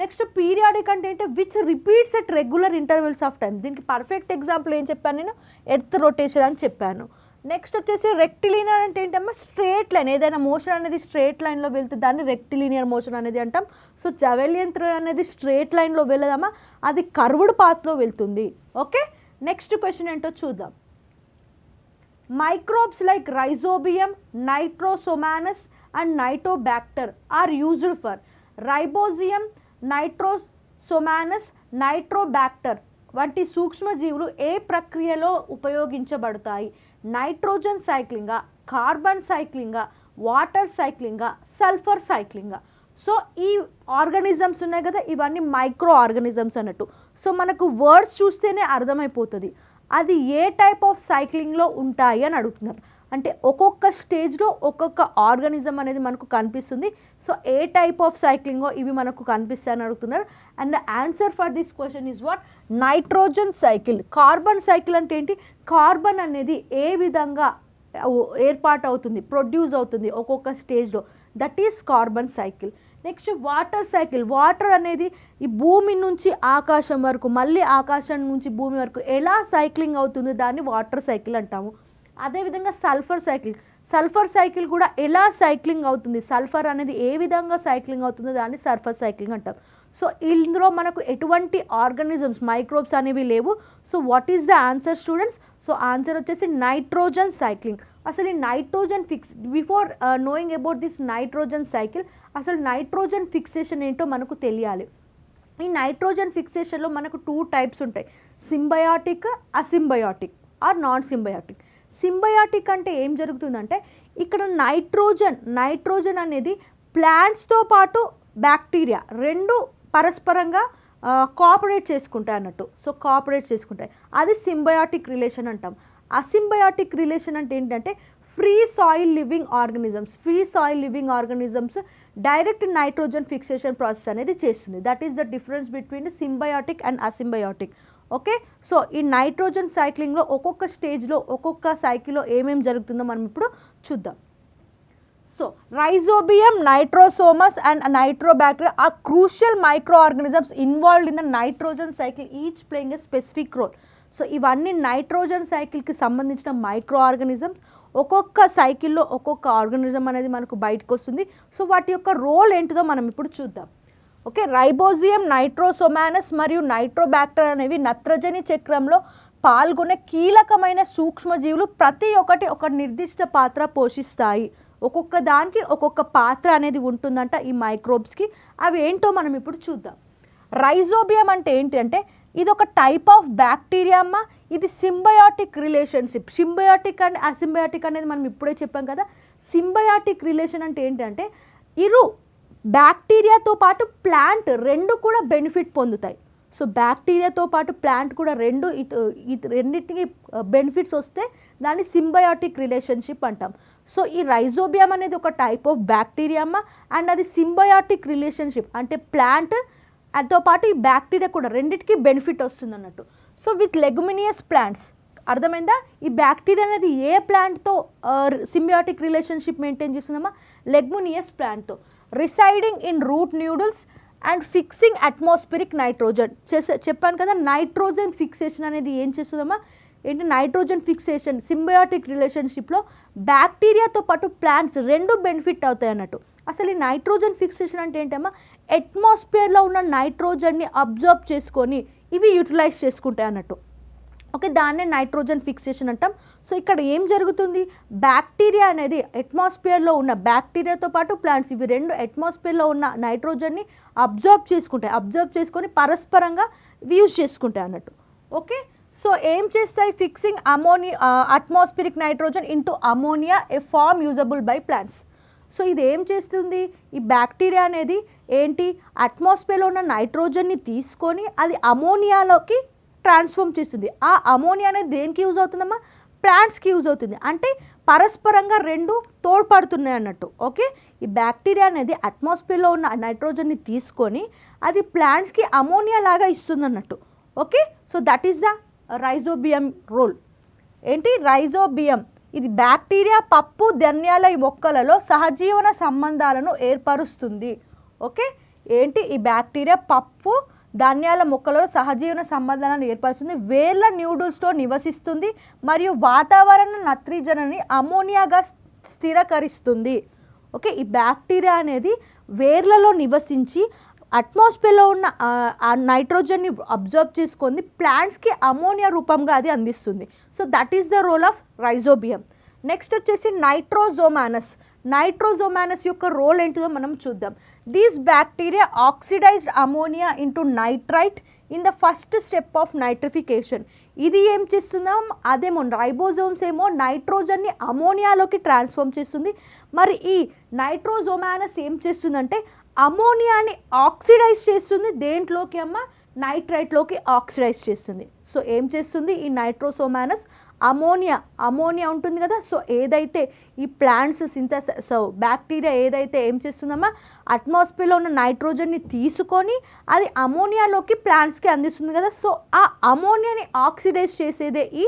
[SPEAKER 2] నెక్స్ట్, పీరియాడిక్ అంటే ఏంటి, which repeats at regular intervals of time. దీనికి పర్ఫెక్ట్ ఎగ్జాంపుల్ ఏం చెప్పాను నేను, ఎర్త్ రొటేషన్ అని చెప్పాను. నెక్స్ట్ వచ్చేసి రెక్టిలీనియర్ అంటే ఏంటమ్మా, స్ట్రేట్ లైన్, ఏదైనా మోషన్ అనేది స్ట్రేట్ లైన్లో వెళ్తే దాన్ని రెక్టిలీనియర్ మోషన్ అనేది అంటాం. సో జావెలియన్ త్రో అనేది స్ట్రేట్ లైన్లో వెళ్ళదమ్మా, అది కర్వ్డ్ పాత్లో వెళ్తుంది. ఓకే, నెక్స్ట్ క్వశ్చన్ ఏంటో చూద్దాం. Microbes like rhizobium, nitrosomonas and nitrobacter are used for rhizobium, nitrosomonas, nitrobacter వంటి సూక్ష్మజీవులు ఏ ప్రక్రియలో ఉపయోగించబడతాయి? నైట్రోజన్ సైక్లింగా, కార్బన్ సైక్లింగా, వాటర్ సైక్లింగా, సల్ఫర్ సైక్లింగా. సో ఈ ఆర్గానిజమ్స్ ఉన్నాయి కదా, ఇవన్నీ మైక్రో ఆర్గానిజమ్స్ అన్నట్టు. సో మనకు వర్డ్స్ చూస్తేనే అర్థమైపోతుంది అది ఏ టైప్ ఆఫ్ సైక్లింగ్లో ఉంటాయి అని అడుగుతున్నారు. అంటే ఒక్కొక్క స్టేజ్లో ఒక్కొక్క ఆర్గానిజం అనేది మనకు కనిపిస్తుంది. సో ఏ టైప్ ఆఫ్ సైక్లింగో ఇవి మనకు కనిపిస్తాయని అడుగుతున్నారు. And the answer for this question is what? Nitrogen cycle. Carbon cycle అంటే ఏంటి? కార్బన్ అనేది ఏ విధంగా ఏర్పాటు అవుతుంది, ప్రొడ్యూస్ అవుతుంది ఒక్కొక్క స్టేజ్లో, that is carbon cycle. Next water cycle. Water అనేది ఈ భూమి నుంచి ఆకాశం వరకు, మళ్ళీ ఆకాశం నుంచి భూమి వరకు ఎలా సైక్లింగ్ అవుతుందో దాన్ని వాటర్ సైకిల్ అంటాము. అదేవిధంగా సల్ఫర్ సైకిల్. సల్ఫర్ సైకిల్ కూడా ఎలా సైక్లింగ్ అవుతుంది, సల్ఫర్ అనేది ఏ విధంగా సైక్లింగ్ అవుతుందో దాన్ని సల్ఫర్ సైక్లింగ్ అంటాం. సో ఇందులో మనకు ఎటువంటి ఆర్గానిజమ్స్, మైక్రోబ్స్ అనేవి లేవు. So what is the answer students? So answer వచ్చేసి నైట్రోజన్ సైక్లింగ్. అసలు ఈ nitrogen before knowing about this nitrogen cycle, అసలు నైట్రోజన్ ఫిక్సేషన్ ఏంటో మనకు తెలియాలి. ఈ నైట్రోజన్ ఫిక్సేషన్లో మనకు 2 టైప్స్ ఉంటాయి, symbiotic, asymbiotic or non symbiotic. Symbiotic అంటే ఏం జరుగుతుందంటే ఇక్కడ నైట్రోజన్ అనేది ప్లాంట్స్తో పాటు బ్యాక్టీరియా రెండు పరస్పరంగా కోఆపరేట్ చేసుకుంటాయి అన్నట్టు. సో కోఆపరేట్ చేసుకుంటాయి, అది సింబయాటిక్ రిలేషన్ అంటాం. అసింబయాటిక్ రిలేషన్ అంటే ఏంటంటే free soil living organisms direct nitrogen fixation process అనేది చేస్తుంది. That is the difference between symbiotic and asymbiotic. Okay, so ఈ నైట్రోజన్ సైక్లింగ్లో ఒక్కొక్క స్టేజ్లో ఒక్కొక్క సైకిల్లో ఏమేమి జరుగుతుందో మనం ఇప్పుడు చూద్దాం. So rhizobium, nitrosomonas and nitrobacteria are crucial microorganisms involved in the nitrogen cycle, each playing a specific role. So ఇవన్నీ నైట్రోజన్ సైకిల్కి సంబంధించిన మైక్రో ఆర్గానిజమ్స్. ఒక్కొక్క సైకిల్లో ఒక్కొక్క ఆర్గానిజం అనేది మనకు బయటకు వస్తుంది. సో వాటి యొక్క రోల్ ఏంటిదో మనం ఇప్పుడు చూద్దాం. ఓకే, రైబోజియం, నైట్రోసోమానస్ మరియు నైట్రోబ్యాక్టీరియా అనేవి నత్రజని చక్రంలో పాల్గొనే కీలకమైన సూక్ష్మజీవులు. ప్రతి ఒక్కటి ఒక నిర్దిష్ట పాత్ర పోషిస్తాయి. ఒక్కొక్క దానికి ఒక్కొక్క పాత్ర అనేది ఉంటుందంట ఈ మైక్రోబ్స్కి. అవి ఏంటో మనం ఇప్పుడు చూద్దాం. రైజోబియం అంటే ఏంటి అంటే ఇది ఒక టైప్ ఆఫ్ బ్యాక్టీరియా అమ్మ. ఇది సింబయాటిక్ రిలేషన్షిప్. సింబయాటిక్ అండ్ అసింబయాటిక్ అనేది మనం ఇప్పుడే చెప్పాం కదా. సింబయాటిక్ రిలేషన్ అంటే ఏంటంటే ఇరు బ్యాక్టీరియాతో పాటు ప్లాంట్ రెండు కూడా బెనిఫిట్ పొందుతాయి. సో బ్యాక్టీరియాతో పాటు ప్లాంట్ కూడా రెండింటికి బెనిఫిట్స్ వస్తే దాన్ని సింబయాటిక్ రిలేషన్షిప్ అంటాం. సో ఈ రైజోబియం అనేది ఒక టైప్ ఆఫ్ బ్యాక్టీరియా అమ్మ, అండ్ అది సింబయాటిక్ రిలేషన్షిప్ అంటే ప్లాంట్ అదితో పాటు ఈ బ్యాక్టీరియా కూడా రెండింటికి బెనిఫిట్ వస్తుంది అన్నట్టు. సో విత్ లెగుమినియస్ ప్లాంట్స్, అర్థమైందా? ఈ బ్యాక్టీరియా అనేది ఏ ప్లాంట్తో సింబయాటిక్ రిలేషన్షిప్ మెయింటైన్ చేస్తుందమ్మా? లెగ్మునియస్ ప్లాంట్తో. Residing in root nodules and fixing atmospheric nitrogen. చెప్పాను కదా, నైట్రోజన్ ఫిక్సేషన్ అనేది ఏం చేస్తుందమ్మా? ఏంటి నైట్రోజన్ ఫిక్సేషన్ సింబయాటిక్ రిలేషన్షిప్లో బ్యాక్టీరియాతో పాటు ప్లాంట్స్ రెండు బెనిఫిట్ అవుతాయి అన్నట్టు. అసలు ఈ నైట్రోజన్ ఫిక్సేషన్ అంటే ఏంటమ్మా? అట్మాస్ఫియర్లో ఉన్న నైట్రోజన్ని అబ్జర్వ్ చేసుకొని ఇవి యూటిలైజ్ చేసుకుంటాయి అన్నట్టు. ఓకే, దాన్నే నైట్రోజన్ ఫిక్సేషన్ అంటాం. సో ఇక్కడ ఏం జరుగుతుంది? బ్యాక్టీరియా అనేది అట్మాస్ఫియర్లో ఉన్న బ్యాక్టీరియాతో పాటు ప్లాంట్స్ ఇవి రెండు అట్మాస్ఫియర్లో ఉన్న నైట్రోజన్ని అబ్జర్వ్ చేసుకొని పరస్పరంగా యూజ్ చేసుకుంటాయి అన్నట్టు. ఓకే, సో ఏం చేస్తాయి? Fixing atmospheric nitrogen into ammonia, a form usable by plants. So ఇది ఏం చేస్తుంది? ఈ బ్యాక్టీరియా అనేది ఏంటి, అట్మాస్ఫియర్లో ఉన్న నైట్రోజన్ని తీసుకొని అది అమోనియాలోకి ట్రాన్స్ఫార్మ్ చేస్తుంది. ఆ అమోనియా అనేది దేనికి యూజ్ అవుతుందమ్మా? ప్లాంట్స్కి యూజ్ అవుతుంది. అంటే పరస్పరంగా రెండు తోడ్పడుతున్నాయి అన్నట్టు. ఓకే, ఈ బ్యాక్టీరియా అనేది అట్మాస్ఫియర్లో ఉన్న నైట్రోజన్ని తీసుకొని అది ప్లాంట్స్కి అమోనియా లాగా ఇస్తుంది అన్నట్టు. Okay, so that is the rhizobium role. ఏంటి రైజోబియం? ఇది బ్యాక్టీరియా పప్పు ధాన్యాల మొక్కలలో సహజీవన సంబంధాలను ఏర్పరుస్తుంది. ఓకే, ఏంటి ఈ బ్యాక్టీరియా పప్పు ధాన్యాల మొక్కలలో సహజీవన సంబంధాలను ఏర్పరుస్తుంది, వేర్ల న్యూడిల్స్తో నివసిస్తుంది మరియు వాతావరణ నత్రజనిని అమోనియాగా స్థిరీకరిస్తుంది. ఓకే, ఈ బ్యాక్టీరియా అనేది వేర్లలో నివసించి అట్మాస్ఫియర్లో ఉన్న ఆ నైట్రోజన్ని అబ్జర్వ్ చేసుకొని ప్లాంట్స్కి అమోనియా రూపంగా అది అందిస్తుంది. So that is the role of rhizobium. Next వచ్చేసి నైట్రోజోమానస్ యొక్క రోల్ ఏంటిదో మనం చూద్దాం. These bacteria oxidized ammonia into nitrite in the first step of nitrification. ఇది ఏం చేస్తుందాం? అదేమో రైబోజోమ్స్ ఏమో నైట్రోజన్ని అమోనియాలోకి ట్రాన్స్ఫార్మ్ చేస్తుంది. మరి ఈ నైట్రోజోమానస్ ఏం చేస్తుందంటే అమోనియాని ఆక్సిడైజ్ చేస్తుంది. దేంట్లోకి అమ్మ? నైట్రైట్లోకి ఆక్సిడైజ్ చేస్తుంది. సో ఏం చేస్తుంది ఈ నైట్రోసోమానస్, అమోనియా ఉంటుంది కదా, సో ఏదైతే ఈ ప్లాంట్స్ సింథసిస్ బ్యాక్టీరియా ఏదైతే ఏం చేస్తుందమ్మా, అట్మాస్ఫియర్లో ఉన్న నైట్రోజన్ని తీసుకొని అది అమోనియాలోకి ప్లాంట్స్కి అందిస్తుంది కదా, సో ఆ అమోనియాని ఆక్సిడైజ్ చేసేదే ఈ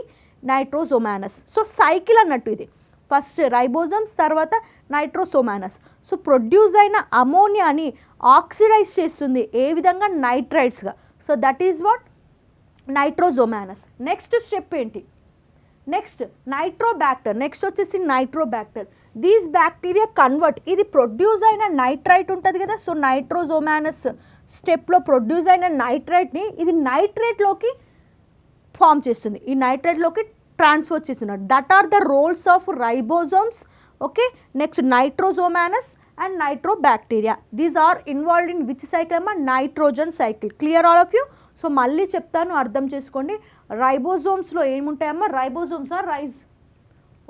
[SPEAKER 2] నైట్రోసోమానస్. సో సైకిల్ అన్నట్టు ఇది, ఫస్ట్ రైబోజమ్స్ తర్వాత నైట్రోసోమానస్. సో ప్రొడ్యూస్ అయిన అమోనియాని ఆక్సిడైజ్ చేస్తుంది ఏ విధంగా, నైట్రైట్స్గా. So that is what nitrosomonas. Next step ఏంటి, నెక్స్ట్ నైట్రోబ్యాక్టర్. నెక్స్ట్ వచ్చేసి నైట్రోబ్యాక్టర్. దీస్ బ్యాక్టీరియా కన్వర్ట్, ఇది ప్రొడ్యూస్ అయిన నైట్రైట్ ఉంటుంది కదా, సో నైట్రోసోమానస్ స్టెప్లో ప్రొడ్యూస్ అయిన నైట్రైట్ని ఇది నైట్రేట్లోకి ఫామ్ చేస్తుంది, ఈ నైట్రేట్లోకి ట్రాన్స్ఫర్ చేస్తున్నారు. That are the roles of ribosomes. Okay, next nitrosomonas and nitrobacteria. These are involved in which cycle అమ్మా, nitrogen cycle. Clear all of you? So మళ్ళీ చెప్తాను, అర్థం చేసుకోండి. రైబోజోమ్స్లో ఏముంటాయమ్మా, ribosomes are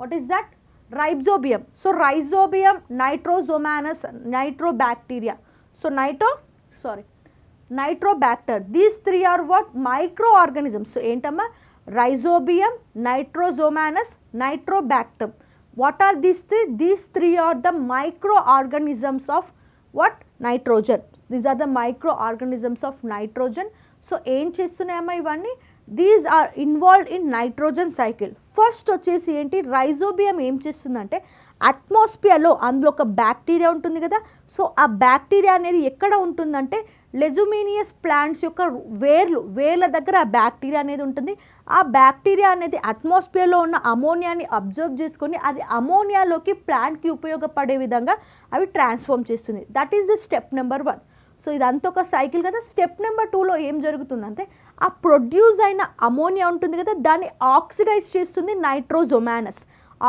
[SPEAKER 2] what is that, rhizobium. So rhizobium, nitrosomonas, nitrobacteria. So nitrobacter. These three are what, micro organisms. So ఏంటమ్మా, rhizobium, nitrosomonas, nitrobacter. What are these three? These three are the micro organisms of what, nitrogen. These are the micro organisms of nitrogen. So ఏం చేస్తున్నాయమ్మా ఇవన్నీ, these are involved in nitrogen cycle. First వచ్చేసి ఏంటి, rhizobium ఏం చేస్తుందంటే అట్మాస్ఫియర్లో అందులో ఒక bacteria ఉంటుంది కదా, సో ఆ బ్యాక్టీరియా అనేది ఎక్కడ ఉంటుందంటే లెజుమినియస్ ప్లాంట్స్ యొక్క వేర్ల దగ్గర ఆ బ్యాక్టీరియా అనేది ఉంటుంది. ఆ బ్యాక్టీరియా అనేది అట్మాస్ఫియర్లో ఉన్న అమోనియాని అబ్జర్వ్ చేసుకొని అది అమోనియాలోకి ప్లాంట్కి ఉపయోగపడే విధంగా అవి ట్రాన్స్ఫార్మ్ చేస్తుంది. That is the step number 1. So ఇదంతా ఒక సైకిల్ కదా. స్టెప్ నెంబర్ 2లో ఏం జరుగుతుందంటే ఆ ప్రొడ్యూస్ అయిన అమోనియా ఉంటుంది కదా, దాన్ని ఆక్సిడైజ్ చేస్తుంది నైట్రోసోమానస్.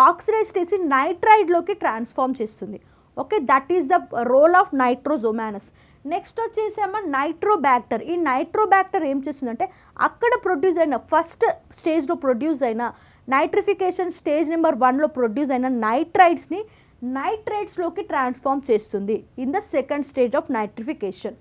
[SPEAKER 2] ఆక్సిడైజ్ చేసి నైట్రైడ్లోకి ట్రాన్స్ఫార్మ్ చేస్తుంది. Okay, that is the role of nitrosomonas. Next వచ్చేసి అమ్మ నైట్రోబ్యాక్టర్. ఈ నైట్రోబ్యాక్టర్ ఏం చేస్తుందంటే అక్కడ ప్రొడ్యూస్ అయిన ఫస్ట్ స్టేజ్లో ప్రొడ్యూస్ అయిన నైట్రిఫికేషన్ స్టేజ్ నెంబర్ 1లో ప్రొడ్యూస్ అయిన నైట్రైడ్స్ని నైట్రేట్స్లోకి ట్రాన్స్ఫార్మ్ చేస్తుంది in the second stage of nitrification,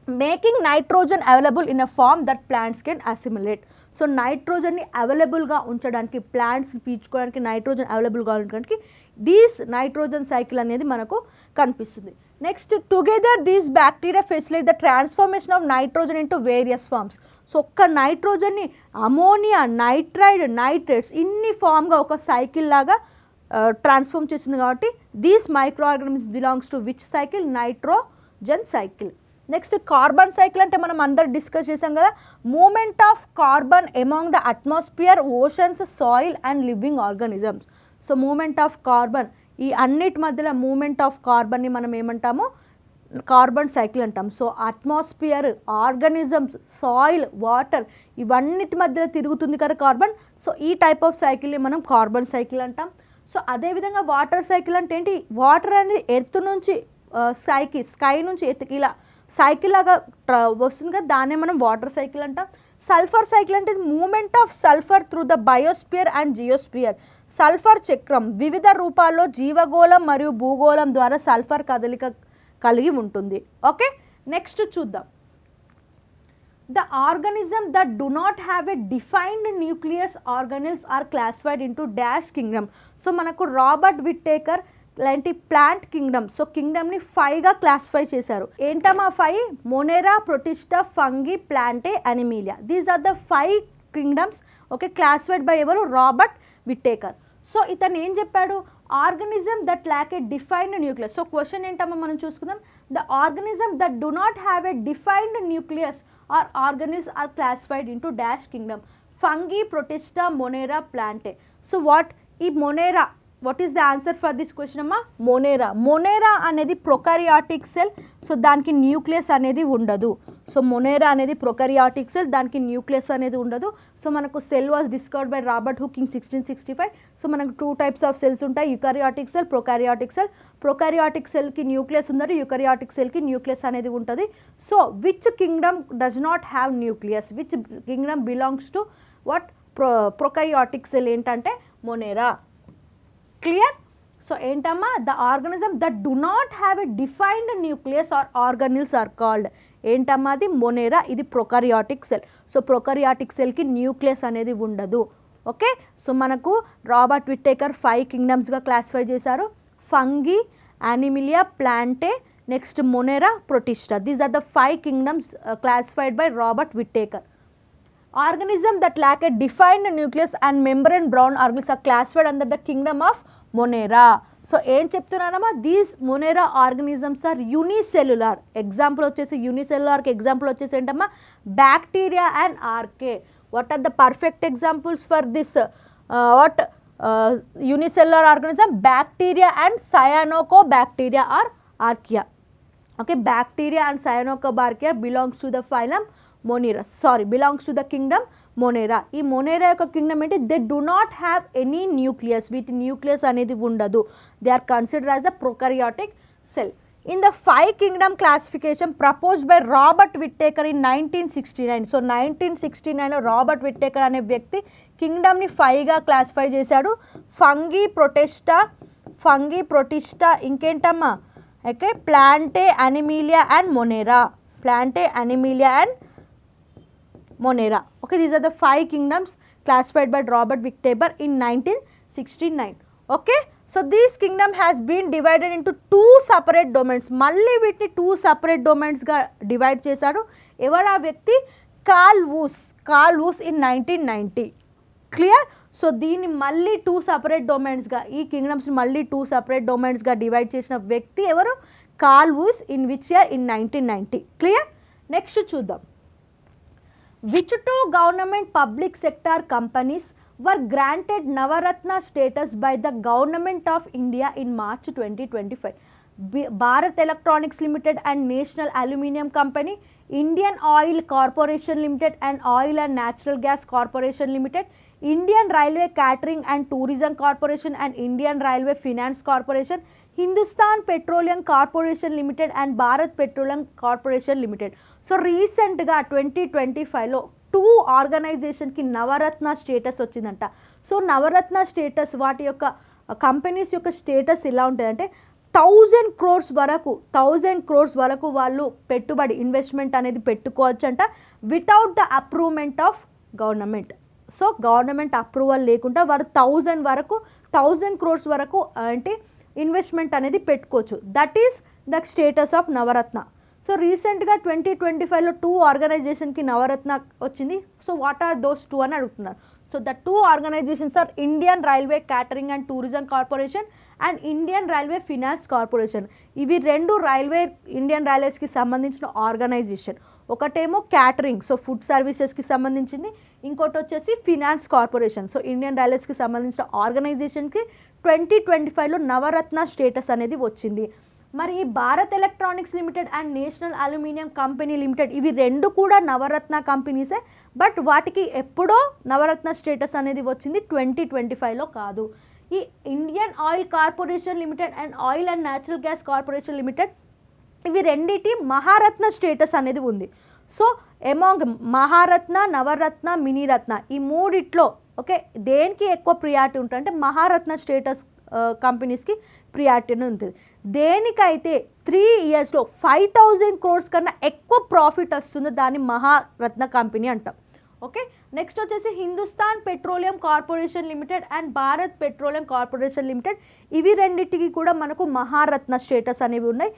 [SPEAKER 2] making nitrogen available in a form that plants can assimilate. So నైట్రోజన్ని అవైలబుల్గా ఉంచడానికి, ప్లాంట్స్ పీల్చుకోవడానికి నైట్రోజన్ అవైలబుల్గా ఉండడానికి దీస్ నైట్రోజన్ సైకిల్ అనేది మనకు కనిపిస్తుంది. Next together these bacteria facilitate the transformation of nitrogen into various forms. So ఒక్క నైట్రోజన్ని అమోనియా, నైట్రైడ్, నైట్రేట్స్ ఇన్ని ఫామ్గా ఒక సైకిల్ లాగా ట్రాన్స్ఫార్మ్ చేస్తుంది. కాబట్టి these micro organisms belongs to which cycle, nitrogen cycle. Next carbon cycle అంటే మనం అందరు డిస్కస్ చేసాం కదా, movement of carbon among the atmosphere, oceans, soil and living organisms. So movement of carbon, ఈ అన్నిటి మధ్యలో మూమెంట్ ఆఫ్ కార్బన్ని మనం ఏమంటాము, కార్బన్ సైకిల్ అంటాం. So atmosphere, organisms, soil, water ఇవన్నిటి మధ్యలో తిరుగుతుంది కదా కార్బన్. సో ఈ టైప్ ఆఫ్ సైకిల్ని మనం కార్బన్ సైకిల్ అంటాం. సో అదేవిధంగా వాటర్ సైకిల్ అంటే ఏంటి, వాటర్ అనేది ఎర్త్ నుంచి స్కై నుంచి ఎర్త్కి ఇలా సైకిల్ లాగా వస్తుంది కదా, దాన్నే మనం వాటర్ సైకిల్ అంటాం. సల్ఫర్ సైకిల్ అంటే movement of sulphur through the biosphere and geosphere. Sulphur చక్రం వివిధ రూపాల్లో జీవగోళం మరియు భూగోళం ద్వారా సల్ఫర్ కదలిక కలిగి ఉంటుంది. ఓకే, నెక్స్ట్ చూద్దాం. The organism that do not have a defined nucleus organelles are classified into dash kingdom. So మనకు రాబర్ట్ విట్టేకర్ లాంటి ప్లాంట్ కింగ్డమ్, సో కింగ్డమ్ని 5గా క్లాసిఫై చేశారు. ఏంటమ్మా 5? Monera, Protista, Fungi, Plantae, Animalia. These are the 5 kingdoms. Okay, classified by ఎవరు, Robert Whittaker. So ఇతను ఏం చెప్పాడు, organism that lack a defined nucleus. So question ఏంటమ్మా మనం చూసుకుందాం, the organism that do not have a defined nucleus or organelles are classified into dash kingdom, fungi, protista, monera, plante. So what is monera, what is the answer for this question amma, monera అనేది ప్రొకారియాటిక్ cell. So దానికి nucleus అనేది ఉండదు. So మొనేరా అనేది ప్రొకారియాటిక్ cell, దానికి nucleus అనేది ఉండదు. So మనకు cell was discovered by Robert Hooke in 1665. So మనకు 2 టైప్స్ ఆఫ్ సెల్స్ ఉంటాయి, eukaryotic cell, prokaryotic cell. Prokaryotic సెల్కి న్యూక్లియస్ ఉండదు, యుకారియాటిక్ సెల్కి న్యూక్లియస్ అనేది ఉంటుంది. So which kingdom does not have nucleus, which kingdom belongs to what, prokaryotic cell ఏంటంటే Monera. Clear? So ఏంటమ్మా, the organism that do not have a defined nucleus or organelles are called. ఏంటమ్మా అది? Monera. ఇది prokaryotic cell. So prokaryotic సెల్కి nucleus అనేది ఉండదు. Okay, so మనకు Robert Whittaker 5 కింగ్డమ్స్గా క్లాసిఫై చేశారు. Fungi, Animalia, Plantae, next Monera, Protista. These are the 5 kingdoms classified by Robert Whittaker. Organisms that lack a defined nucleus and membrane brown organelles are classified under the kingdom of Monera. So ఏం చెప్తున్నానమ్మా, these Monera organisms are unicellular. Example వచ్చేసి యూనిసెల్యులార్కి example వచ్చేసి ఏంటమ్మా, bacteria and archaea. What are the perfect examples for this unicellular organism? Bacteria and cyanobacteria are archaea. Okay, bacteria and cyanobacteria belongs to the phylum Monera. Belongs to the kingdom Monera. ఈ మొనేరా యొక్క kingdom ఏంటి? They do not have any nucleus. వీటి nucleus అనేది ఉండదు. They are considered as the prokaryotic cell. In the 5 kingdom classification proposed by Robert Whittaker in 1969. So 1969లో Robert Whittaker అనే వ్యక్తి కింగ్డమ్ని 5గా క్లాసిఫై చేశాడు. ఫంగి, ప్రొటిస్టా, ఇంకేంటమ్మా, okay, Plantae, Animalia and Monera. Plantae, Animalia and Monera. Okay, these are the 5 kingdoms classified by Robert Whittaker in 1969. Okay, so this Kingdom has been divided into 2 separate domains. మళ్ళీ వీటిని 2 separate డొమైన్స్గా divide చేశాడు. ఎవరు ఆ వ్యక్తి? Carl Woese in 1990. Clear? So దీన్ని మళ్ళీ 2 separate డొమైన్స్గా, ఈ కింగ్డమ్స్ని మళ్ళీ 2 సపరేట్ డొమైన్స్గా డివైడ్ చేసిన వ్యక్తి ఎవరు? Carl Woese. In which year? In 1990. Clear? Next చూద్దాం. Which 2 government public sector companies were granted Navratna status by the government of India in March 2025? Bharat Electronics Limited and National Aluminium Company, Indian Oil Corporation Limited and Oil and Natural Gas Corporation Limited, Indian railway catering and tourism corporation and Indian railway finance Corporation, Hindustan Petroleum Corporation Limited and Bharat Petroleum Corporation limited. So రీసెంట్గా 2025లో 2 ఆర్గనైజేషన్కి నవరత్న status వచ్చిందంట. So నవరత్న status, వాటి యొక్క companies యొక్క status ఎలా ఉంటుందంటే 1000 crores వరకు వాళ్ళు పెట్టుబడి, ఇన్వెస్ట్మెంట్ అనేది పెట్టుకోవచ్చు అంట, without the approvement of government. So government approval లేకుండా వారు 1000 crores వరకు అంటే ఇన్వెస్ట్మెంట్ అనేది పెట్టుకోవచ్చు. That is the status of Navratna. So రీసెంట్గా 2025లో 2 ఆర్గనైజేషన్కి నవరత్న వచ్చింది. సో వాట్ ఆర్ దోస్ 2 అని అడుగుతున్నారు. So the 2 organisations are Indian railway catering and tourism corporation and Indian railway finance corporation. ఇవి 2 ఇండియన్ రైల్వేస్కి సంబంధించిన ఆర్గనైజేషన్. ఒకటేమో క్యాటరింగ్, సో ఫుడ్ సర్వీసెస్కి సంబంధించింది. ఇంకోటి వచ్చేసి ఫినాన్స్ కార్పొరేషన్. సో ఇండియన్ రైల్వేస్కి సంబంధించిన ఆర్గనైజేషన్కి 2025లో నవరత్న స్టేటస్ అనేది వచ్చింది. మరి ఈ Bharat Electronics Limited and National Aluminium company limited, ఇవి 2 కూడా నవరత్న కంపెనీసే. బట్ వాటికి ఎప్పుడో నవరత్న స్టేటస్ అనేది వచ్చింది, 2025లో కాదు. ఈ Indian Oil Corporation Limited and Oil and Natural Gas Corporation Limited, ఇవి రెండిటి మహారత్న స్టేటస్ అనేది ఉంది. సో ఎమాంగ్ మహారత్న, నవరత్న, మినీరత్న, ఈ 3 ఓకే, దేనికి ఎక్కువ ప్రియారిటీ ఉంటుంది అంటే మహారత్న స్టేటస్ కంపెనీస్కి ప్రియారిటీ ఉంటుంది. దేనికైతే 3 ఇయర్స్లో 5000 crores కన్నా ఎక్కువ ప్రాఫిట్ వస్తుందో దాన్ని మహారత్న కంపెనీ అంటాం. ఓకే, నెక్స్ట్ వచ్చేసి Hindustan Petroleum Corporation Limited and Bharat Petroleum Corporation Limited, ఇవి రెండింటికి కూడా మనకు మహారత్న స్టేటస్ అనేవి ఉన్నాయి.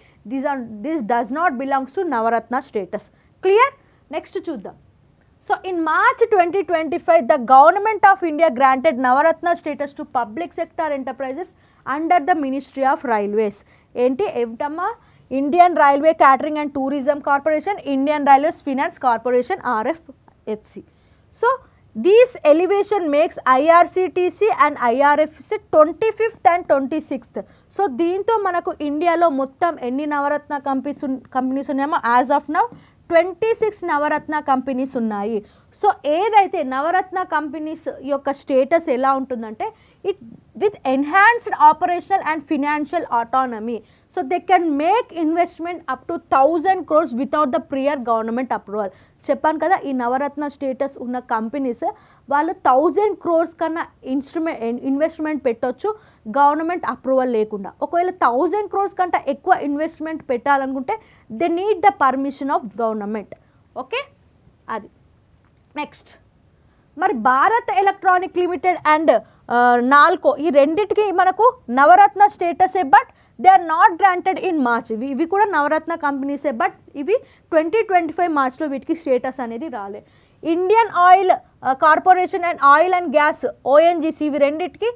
[SPEAKER 2] This does not belongs to Navratna status. Clear? Next చూద్దాం. So in March 2025 the government of India granted Navaratna status to public sector enterprises under the Ministry of Railways. ఏంటి ఏమిటమ్మా? Indian railway catering and tourism corporation, Indian railways finance corporation RFFC. So these elevation makes IRCTC and IRFC 25th and 26th. So దీంతో మనకు ఇండియాలో మొత్తం ఎన్ని Navratna companies ఉన్నాయేమో as of now 26 Navratna companies ఉన్నాయి. So ఏదైతే నవరత్న కంపెనీస్ యొక్క స్టేటస్ ఎలా ఉంటుందంటే it with enhanced operational and financial autonomy. So they can make investment up to 1000 crores without the prior government approval. చెప్పాను కదా, ఈ నవరత్న స్టేటస్ ఉన్న కంపెనీస్ వాళ్ళు 1000 crores కన్నా ఇన్వెస్ట్మెంట్ పెట్టొచ్చు గవర్నమెంట్ అప్రూవల్ లేకుండా. ఒకవేళ 1000 crores కంటే ఎక్కువ ఇన్వెస్ట్మెంట్ పెట్టాలనుకుంటే they need the permission of government. Okay, అది నెక్స్ట్. మరి Bharat Electronic Limited and NALCO ఈ రెండిటికి మనకు నవరత్న స్టేటసే, but they are not granted in March. ఇవి కూడా నవరత్న కంపెనీసే, బట్ ఇవి 2025 మార్చ్లో వీటికి స్టేటస్ అనేది రాలే. Indian Oil corporation and Oil and gas ONGC ఇవి రెండింటికి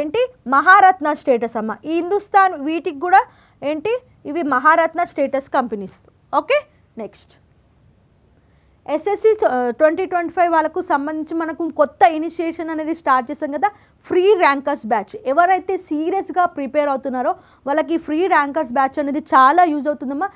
[SPEAKER 2] ఏంటి మహారత్న స్టేటస్ అమ్మ. ఈ హిందుస్థాన్ వీటికి కూడా ఏంటి ఇవి Maharatna status companies. Okay, next. SSC 2025 వాళ్ళకు సంబంధించి మనకు కొత్త ఇనిషియేషన్ అనేది స్టార్ట్ చేసాం కదా, ఫ్రీ ర్యాంకర్స్ బ్యాచ్. ఎవరైతే సీరియస్గా ప్రిపేర్ అవుతున్నారో వాళ్ళకి ఫ్రీ ర్యాంకర్స్ బ్యాచ్ అనేది చాలా యూజ్ అవుతుందమ్మా.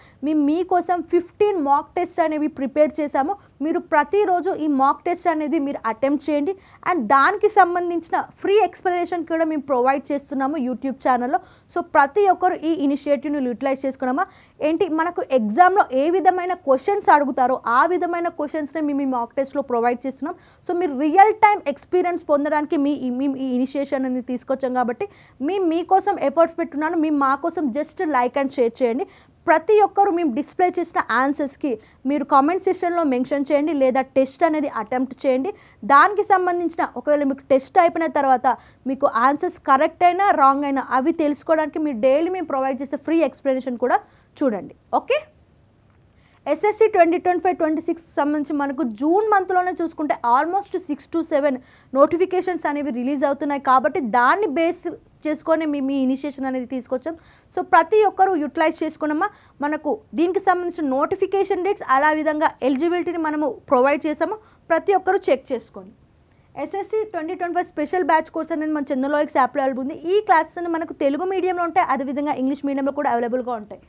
[SPEAKER 2] మీకోసం 15 మాక్ టెస్ట్ అనేవి ప్రిపేర్ చేశాము. మీరు ప్రతిరోజు ఈ మాక్ టెస్ట్ అనేది మీరు అటెంప్ట్ చేయండి. అండ్ దానికి సంబంధించిన ఫ్రీ ఎక్స్ప్లెనేషన్ కూడా మేము ప్రొవైడ్ చేస్తున్నాము యూట్యూబ్ ఛానల్లో. సో ప్రతి ఒక్కరు ఈ ఇనిషియేటివ్ని యూటిలైజ్ చేసుకున్నామా. ఏంటి మనకు ఎగ్జామ్లో ఏ విధమైన క్వశ్చన్స్ అడుగుతారో ఆ విధమైన క్వశ్చన్స్ని మేము ఈ మాక్ టెస్ట్లో ప్రొవైడ్ చేస్తున్నాం. సో మీరు రియల్ టైం ఎక్స్పీరియన్స్ పొందడానికి మేము ఈ ఇనిషియేషన్ అనేది తీసుకొచ్చాం కాబట్టి మీకోసం ఎఫర్ట్స్ పెట్టున్నాను. మా కోసం జస్ట్ లైక్ అండ్ షేర్ చేయండి. ప్రతి ఒక్కరు మేము డిస్ప్లే చేసిన ఆన్సర్స్కి మీరు కామెంట్ సెక్షన్లో మెన్షన్ చేయండి, లేదా టెస్ట్ అనేది అటెంప్ట్ చేయండి. దానికి సంబంధించిన ఒకవేళ మీకు టెస్ట్ అయిపోయిన తర్వాత మీకు ఆన్సర్స్ కరెక్ట్ అయినా రాంగ్ అయినా అవి తెలుసుకోవడానికి మీరు డైలీ మేము ప్రొవైడ్ చేసే ఫ్రీ ఎక్స్ప్లెనేషన్ కూడా చూడండి. ఓకే, ఎస్ఎస్సి 2025-26 సంబంధించి మనకు జూన్ మంత్లోనే చూసుకుంటే ఆల్మోస్ట్ 6 to 7 నోటిఫికేషన్స్ అనేవి రిలీజ్ అవుతున్నాయి. కాబట్టి దాన్ని బేస్ చేసుకొని మీ ఇనిషియేషన్ అనేది తీసుకొచ్చాం. సో ప్రతి ఒక్కరూ యూటిలైజ్ చేసుకున్నామా. మనకు దీనికి సంబంధించిన నోటిఫికేషన్ డేట్స్ అలా విధంగా ఎలిజిబిలిటీని మనము ప్రొవైడ్ చేసాము. ప్రతి ఒక్కరూ చెక్ చేసుకోండి. ఎస్ఎస్సి 2025 స్పెషల్ బ్యాచ్ కోర్స్ అనేది మన చంద్రలోయక్స్ యాప్లో అవైలబుల్ ఉంది. ఈ క్లాసెస్ అన్ని మనకు తెలుగు మీడియంలో ఉంటాయి, అదేవిధంగా ఇంగ్లీష్ మీడియంలో కూడా అవైలబుల్గా ఉంటాయి.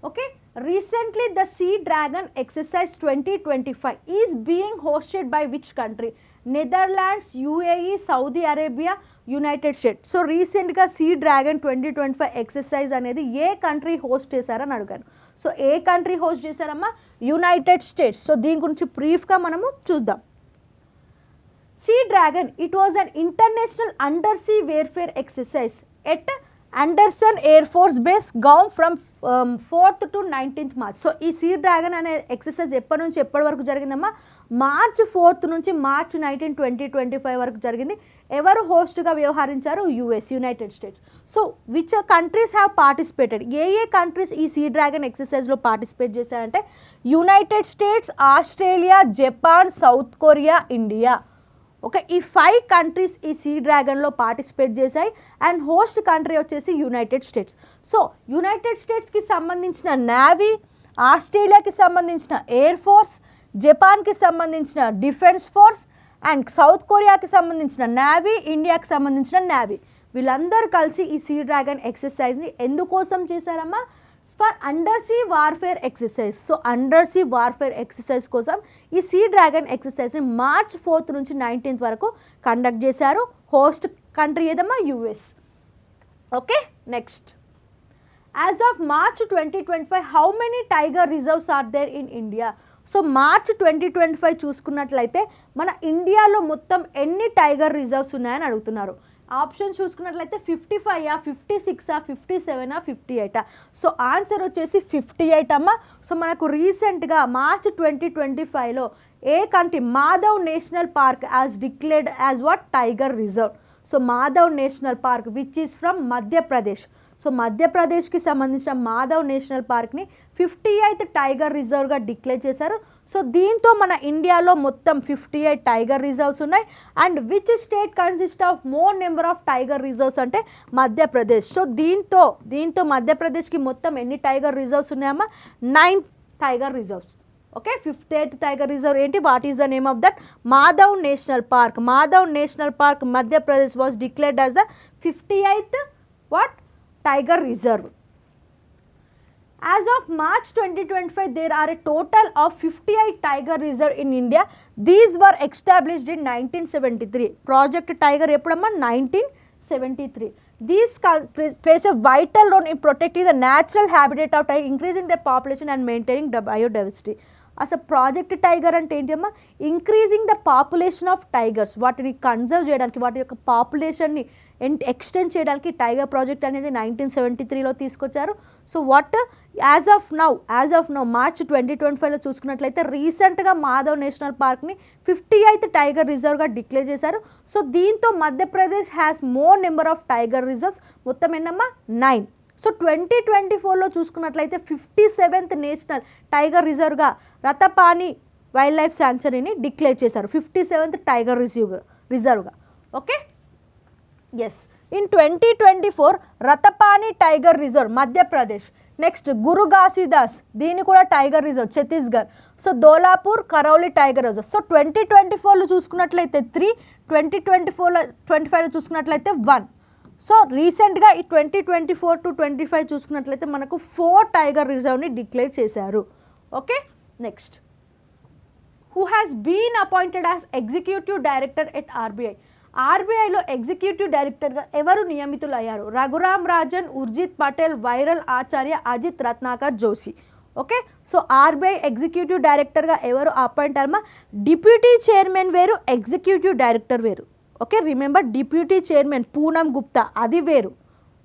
[SPEAKER 2] Okay, recently the Sea Dragon exercise 2025 is being hosted by which country? Netherlands, UAE, Saudi Arabia, United States. So రీసెంట్గా సీ డ్రాగన్ 2025 ఎక్సర్సైజ్ అనేది ఏ కంట్రీ హోస్ట్ చేశారని అడిగాను. సో ఏ కంట్రీ హోస్ట్ చేశారమ్మా? United States. సో దీని గురించి బ్రీఫ్గా మనము చూద్దాం. Sea Dragon, it was an international undersea warfare exercise at Anderson Air Force Base, Guam from 4th to 19th March. So ఈ సీ డ్రాగన్ అనే ఎక్సర్సైజ్ ఎప్పటి నుంచి ఎప్పటి వరకు జరిగిందమ్మా? March 4th నుంచి March 19, 2025 వరకు జరిగింది. ఎవరు హోస్ట్గా వ్యవహరించారు? US, United States. So which countries have participated? A countries ఈ సీ డ్రాగన్ ఎక్సర్సైజ్లో పార్టిసిపేట్ చేశారంటే United states, Australia, Japan, south Korea, India. Okay, ఈ 5 కంట్రీస్ ఈ సీ డ్రాగన్లో పార్టిసిపేట్ చేశాయి. అండ్ హోస్ట్ కంట్రీ వచ్చేసి యునైటెడ్ స్టేట్స్. సో యునైటెడ్ స్టేట్స్కి సంబంధించిన navy, ఆస్ట్రేలియాకి సంబంధించిన air force, జపాన్కి సంబంధించిన డిఫెన్స్ ఫోర్స్, అండ్ సౌత్ కొరియాకి సంబంధించిన నేవీ, ఇండియాకి సంబంధించిన నేవీ, వీళ్ళందరూ కలిసి ఈ సీ డ్రాగన్ ఎక్సర్సైజ్ని ఎందుకోసం చేశారమ్మా? For undersea warfare exercise. So undersea warfare exercise కోసం ఈ సీ డ్రాగన్ ఎక్సర్సైజ్ని March 4th నుంచి 19th వరకు కండక్ట్ చేశారు. హోస్ట్ కంట్రీ ఏదమ్మా? US. Okay, next. As of March 2025 how many tiger reserves are there in India? So March 2025 చూసుకున్నట్లయితే మన ఇండియాలో మొత్తం ఎన్ని టైగర్ రిజర్వ్స్ ఉన్నాయని అడుగుతున్నారు. ఆప్షన్స్ చూసుకున్నట్లయితే 55, 56, 57, 58. సో ఆన్సర్ వచ్చేసి 58 అమ్మ. సో మనకు రీసెంట్గా March 2025లో ఏ country? Madhav National Park as declared as what? Tiger reserve. So Madhav National Park which is from Madhya Pradesh. So మధ్యప్రదేశ్కి సంబంధించిన మాధవ్ నేషనల్ పార్క్ని 58th టైగర్ రిజర్వ్గా డిక్లేర్ చేశారు. సో దీంతో మన ఇండియాలో మొత్తం 58 టైగర్ రిజర్వ్స్ ఉన్నాయి. And which state consist of more number of tiger reserves అంటే మధ్యప్రదేశ్. సో దీంతో మధ్యప్రదేశ్కి మొత్తం ఎన్ని టైగర్ రిజర్వ్స్ ఉన్నాయమ్మా? 9 tiger reserves. Okay, 58th tiger reserve ఏంటి? What is the name of that? Madhav National Park. Madhav National Park Madhya Pradesh was declared as the 58th what? Tiger reserve. As of March 2025, there are a total of 58 tiger reserve in India. These were established in 1973. Project Tiger ఎప్పుడమ్మా 1973. These plays a vital role in protecting the natural habitat of tiger, increasing their population and maintaining the biodiversity. అసలు Project Tiger అంటే ఏంటమ్మా, increasing the population of tigers, వాటిని conserve చేయడానికి, వాటి యొక్క పాపులేషన్ని extend చేయడానికి tiger project అనేది 1973లో తీసుకొచ్చారు. So what as of now March 2025లో చూసుకున్నట్లయితే రీసెంట్గా మాధవ్ నేషనల్ పార్క్ని 58th టైగర్ రిజర్వ్గా డిక్లేర్ చేశారు. సో దీంతో Madhya Pradesh has more number of tiger reserves, మొత్తం ఎన్నమ్మా 9. సో 2024లో చూసుకున్నట్లయితే 57th నేషనల్ టైగర్ రిజర్వ్గా రతపాని వైల్డ్ లైఫ్ శాంక్చురీని డిక్లేర్ చేశారు, 57th tiger రిజర్వ్గా. Okay, yes. In 2024 Ratapani tiger reserve Madhya Pradesh. Next Guru Ghasidas, దీన్ని కూడా tiger reserve Chhattisgarh. So Dholpur Karauli tiger reserve. So 2024లో చూసుకున్నట్లయితే 3, 2025లో చూసుకున్నట్లయితే 1. సో రీసెంట్గా ఈ 2024 to 25 చూసుకున్నట్లయితే మనకు 4 టైగర్ రిజర్వ్ని డిక్లేర్ చేశారు. Okay, next. Who has been appointed as executive director at RBI. ఆర్బీఐలో ఎగ్జిక్యూటివ్ డైరెక్టర్గా ఎవరు నియమితులయ్యారు? Raghuram Rajan, Urjit Patel, Viral Acharya, Ajit Ratnakar Joshi. Okay, so RBI executive డైరెక్టర్గా ఎవరు అపాయింట్ అయ్యారమ్మా? డిప్యూటీ చైర్మన్ వేరు, ఎగ్జిక్యూటివ్ డైరెక్టర్ వేరు. Okay, remember deputy chairman Poonam Gupta, అది వేరు.